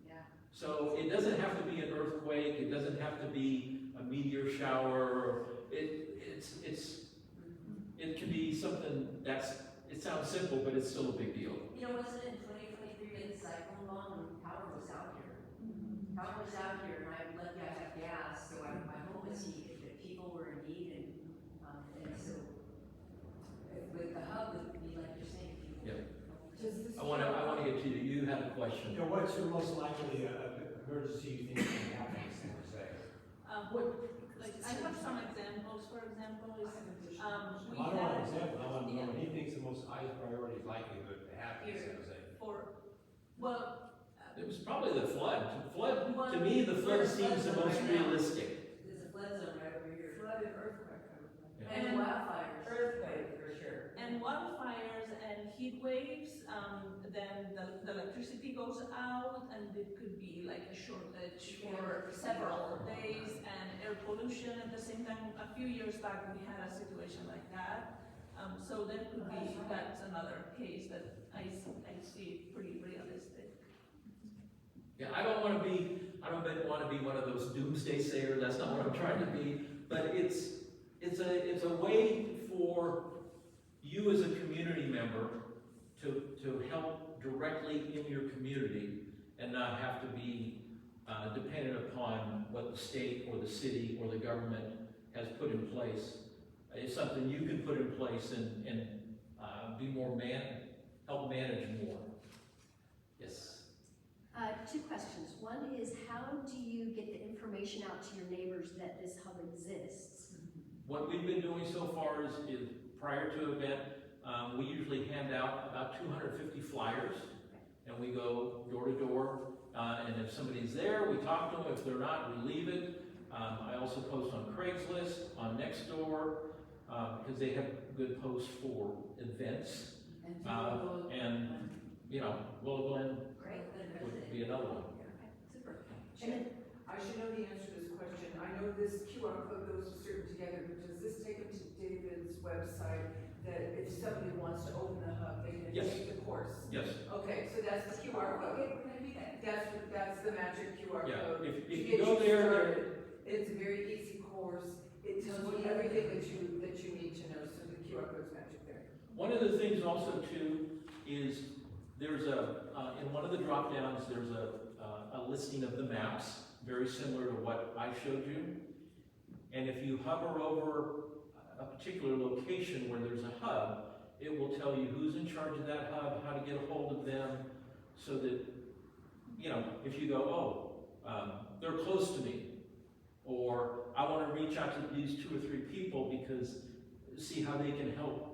Yeah. So it doesn't have to be an earthquake, it doesn't have to be a meteor shower, it can be something it sounds simple, but it's still a big deal. Wasn't it 2023 when the cyclone long and power was out here? Power was out here, and I'm lucky I have gas, so my home was heated, but people were in need, and so with the hub, it would be like you're saying, people. Yeah. I want to get to you. You have a question. What's the most likely emergency you think can happen in San Jose? I have some examples. For example, I don't want an example, I want to know what he thinks the most highest priority is likelihood to happen in San Jose. It was probably the flood. To me, the flood seems the most realistic. There's a flood zone right over here. Flood and earthquake. Yeah. And wildfires. Earthquake, for sure. And wildfires and heat waves, then the electricity goes out, and it could be like a shortage for several days, and air pollution at the same time. A few years back, we had a situation like that. So that could be, that's another case that I see pretty I don't want to be one of those doomsday sayers. That's not what I'm trying to be. But it's a way for you as a community member to help directly in your community and not have to be dependent upon what the state or the city or the government has put in place. It's something you can put in place and be more help manage more. Yes. Two questions. One is, how do you get the information out to your neighbors that this hub exists? What we've been doing so far is prior to an event, we usually hand out about 250 flyers, and we go door to door. And if somebody's there, we talk to them. If they're not, we leave it. I also post on Craigslist, on Nextdoor, because they have good posts for events. And you know, Willow Glen would be another one. Super. I should know the answer to this question. I know this QR code goes to certain together, but does this take them to David's website that if somebody wants to open the hub, they can Yes. take the course? Yes. Okay, so that's the QR code. Okay, we're gonna do that. That's the magic QR Yeah. code. If to you get go there, started. It's a very easy course. It tells you everything that you need to know. So the QR code's magic there. one of the things also too is there's in one of the drop downs there's a listing of the maps, very similar to what I showed you. And if you hover over a particular location where there's a hub, it will tell you who's in charge of that hub, how to get a hold of them, so that, you know, if you go, they're close to me, or I want to reach out to these 2 or 3 people because see how they can help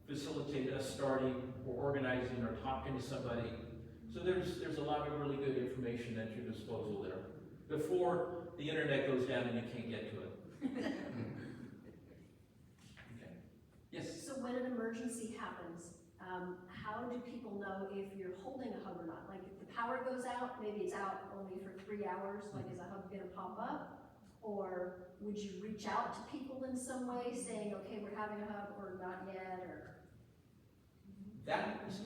facilitate us starting or organizing or talking to somebody. So there's a lot of really good information at your disposal there before the internet goes down and you can't get to it. Okay. Yes? So when an emergency happens, how do people know if you're holding a hub or not? Like if the power goes out, maybe it's out only for 3 hours, like is a hub gonna pop up? Or would you reach out to people in some way saying, okay, we're having a hub or not yet, or?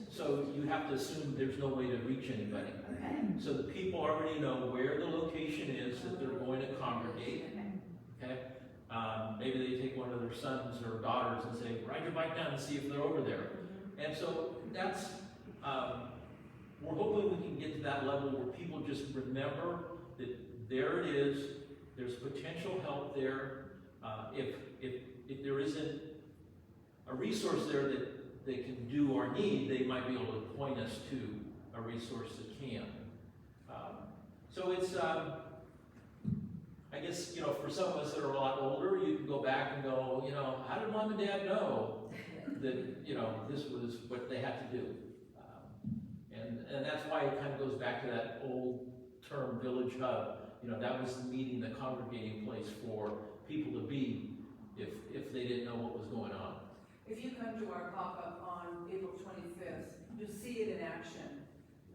So you have to assume there's no way to reach anybody. Okay. So the people already know where the location is that they're going to congregate. Okay. Maybe they take one of their sons or daughters and say, ride your bike down and see if they're over there. And so that's, we're hoping we can get to that level where people just remember that there it is, there's potential help there. If there isn't a resource there that can do our need, they might be able to point us to a resource that can. So it's, I guess, you know, for some of us that are a lot older, you can go back and go, you know, how did mom and dad know that, you know, this was what they had to do? And that's why it kind of goes back to that old term, village hub. You know, that was the meeting, the congregating place for people to be if they didn't know what was going on. If you come to our pop-up on April 25th, you'll see it in action.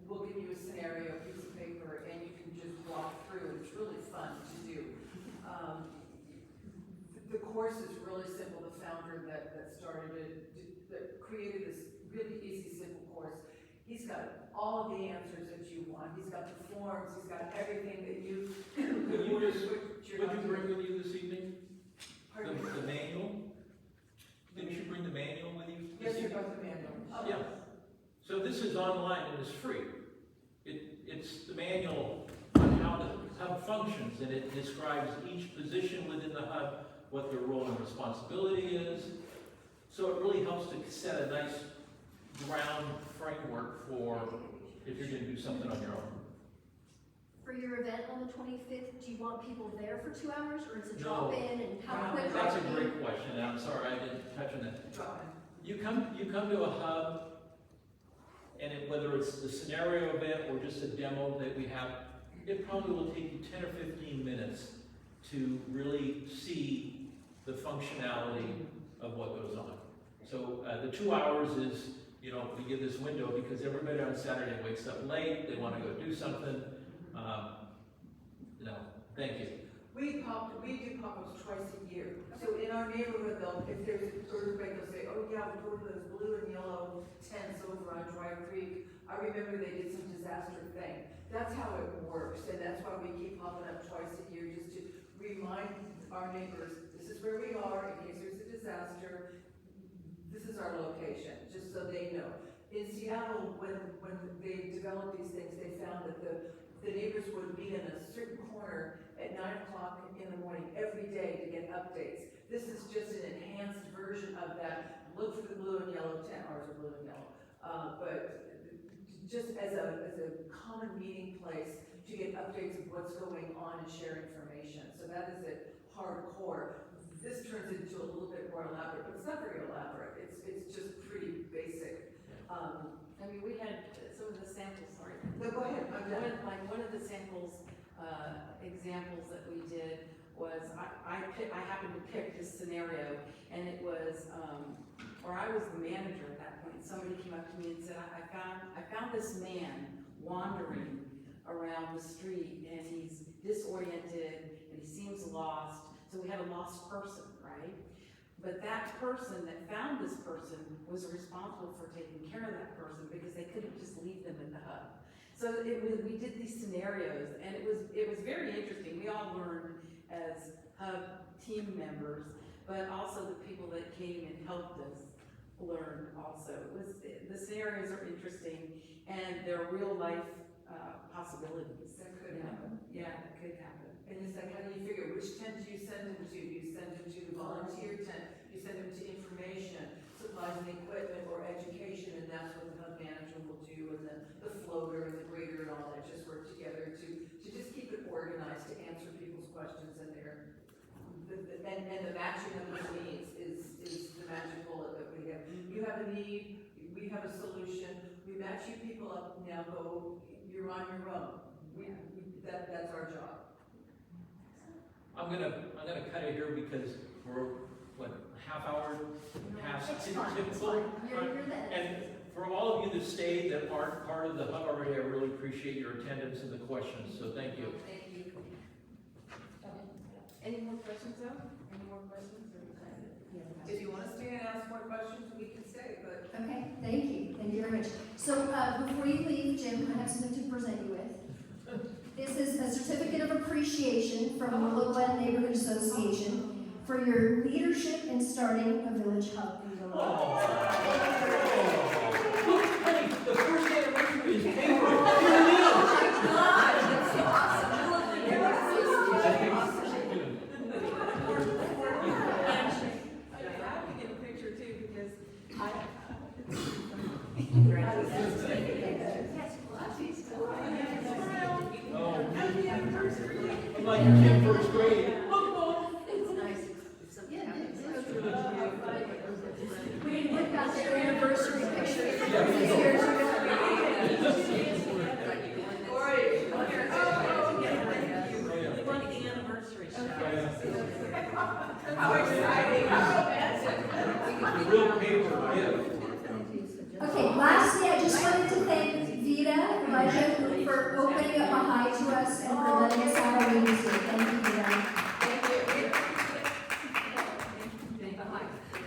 We'll give you a scenario, a piece of paper, and you can just walk through. It's really fun to do. The course is really simple. The founder that started it, that created this really easy, simple course, he's got all of the answers that you want. He's got the forms. He's got everything that you Would you bring with you this evening? Pardon me? The manual? Didn't you bring the manual with you? Yes, I brought the manual. Yeah. So this is online and it's free. It's the manual on how the hub functions, and it describes each position within the hub, what their role and responsibility is. So it really helps to set a nice ground framework for if you're going to do something on your own. For your event on the 25th, do you want people there for 2 hours, or it's a No. drop-in, and how quick? That's a great question, and I'm sorry I didn't touch on that. Drop-in. You come to a hub, and whether it's the scenario event or just a demo that we have, it probably will take you 10 or 15 minutes to really see the functionality of what goes on. So the 2 hours is, you know, we give this window because everybody on Saturday wakes up late, they want to go do something. No, thank you. We do pop-ups twice a year. So in our neighborhood, if there's an earthquake, they'll say, oh yeah, we'll go to those blue and yellow tents over on Dry Creek. I remember they did some disaster thing. That's how it works, and that's why we keep popping up twice a year, just to remind our neighbors, this is where we are, in case there's a disaster, this is our location, just so they know. In Seattle, when they developed these things, they found that the neighbors would be in a certain corner at 9 o'clock in the morning every day to get updates. This is just an enhanced version of that. Look for the blue and yellow tent, ours are blue and yellow, but just as a common meeting place to get updates of what's going on and share information. So that is it hardcore. This turns into a little bit more elaborate, but it's not very elaborate. It's just pretty basic. I mean, we had some of the samples, sorry. No, go ahead, I'm done. One of the samples, examples that we did was, I happened to pick this scenario, and it was, or I was the manager at that point. Somebody came up to me and said, I found this man wandering around the street, and he's disoriented, and he seems lost. So we had a lost person, right? But that person that found this person was responsible for taking care of that person because they couldn't just leave them in the hub. So we did these scenarios, and it was very interesting. We all learned as hub team members, but also the people that came and helped us learn also. The scenarios are interesting, and they're real life possibilities. That could happen. Yeah, that could happen. And it's like, how do you figure, which tent do you send them to? Do you send them to the volunteer tent? You send them to information, supplies and equipment, or education, and that's what the hub manager will do, and then the floater and the grader and all that just work together to just keep it organized, to answer people's questions, and and the matching of those needs is the magic bullet that we have. You have a need, we have a solution, we match you people up, now go, you're on your own. That's our job. I'm gonna cut it here because we're, half hour past typical. And for all of you that stayed that aren't part of the hub already, I really appreciate your attendance and the questions, so thank you. Thank you. Any more questions though? Any more questions? If you want to stay and ask more questions, we can stay, but. Okay, thank you. Thank you very much. So before you leave, Jim, I have something to present you with. This is a certificate of appreciation from Willow Glen Neighborhood Association for your leadership in starting a village hub in Willow Glen. Look, honey, the first anniversary is paper. Oh my God, that's awesome. I'm like a kid first grade. It's nice if something happens. We got their anniversary picture. How exciting. Real paper gift. Okay, lastly, I just wanted to thank Vida, Elijah, for opening up Mulcahy to us and for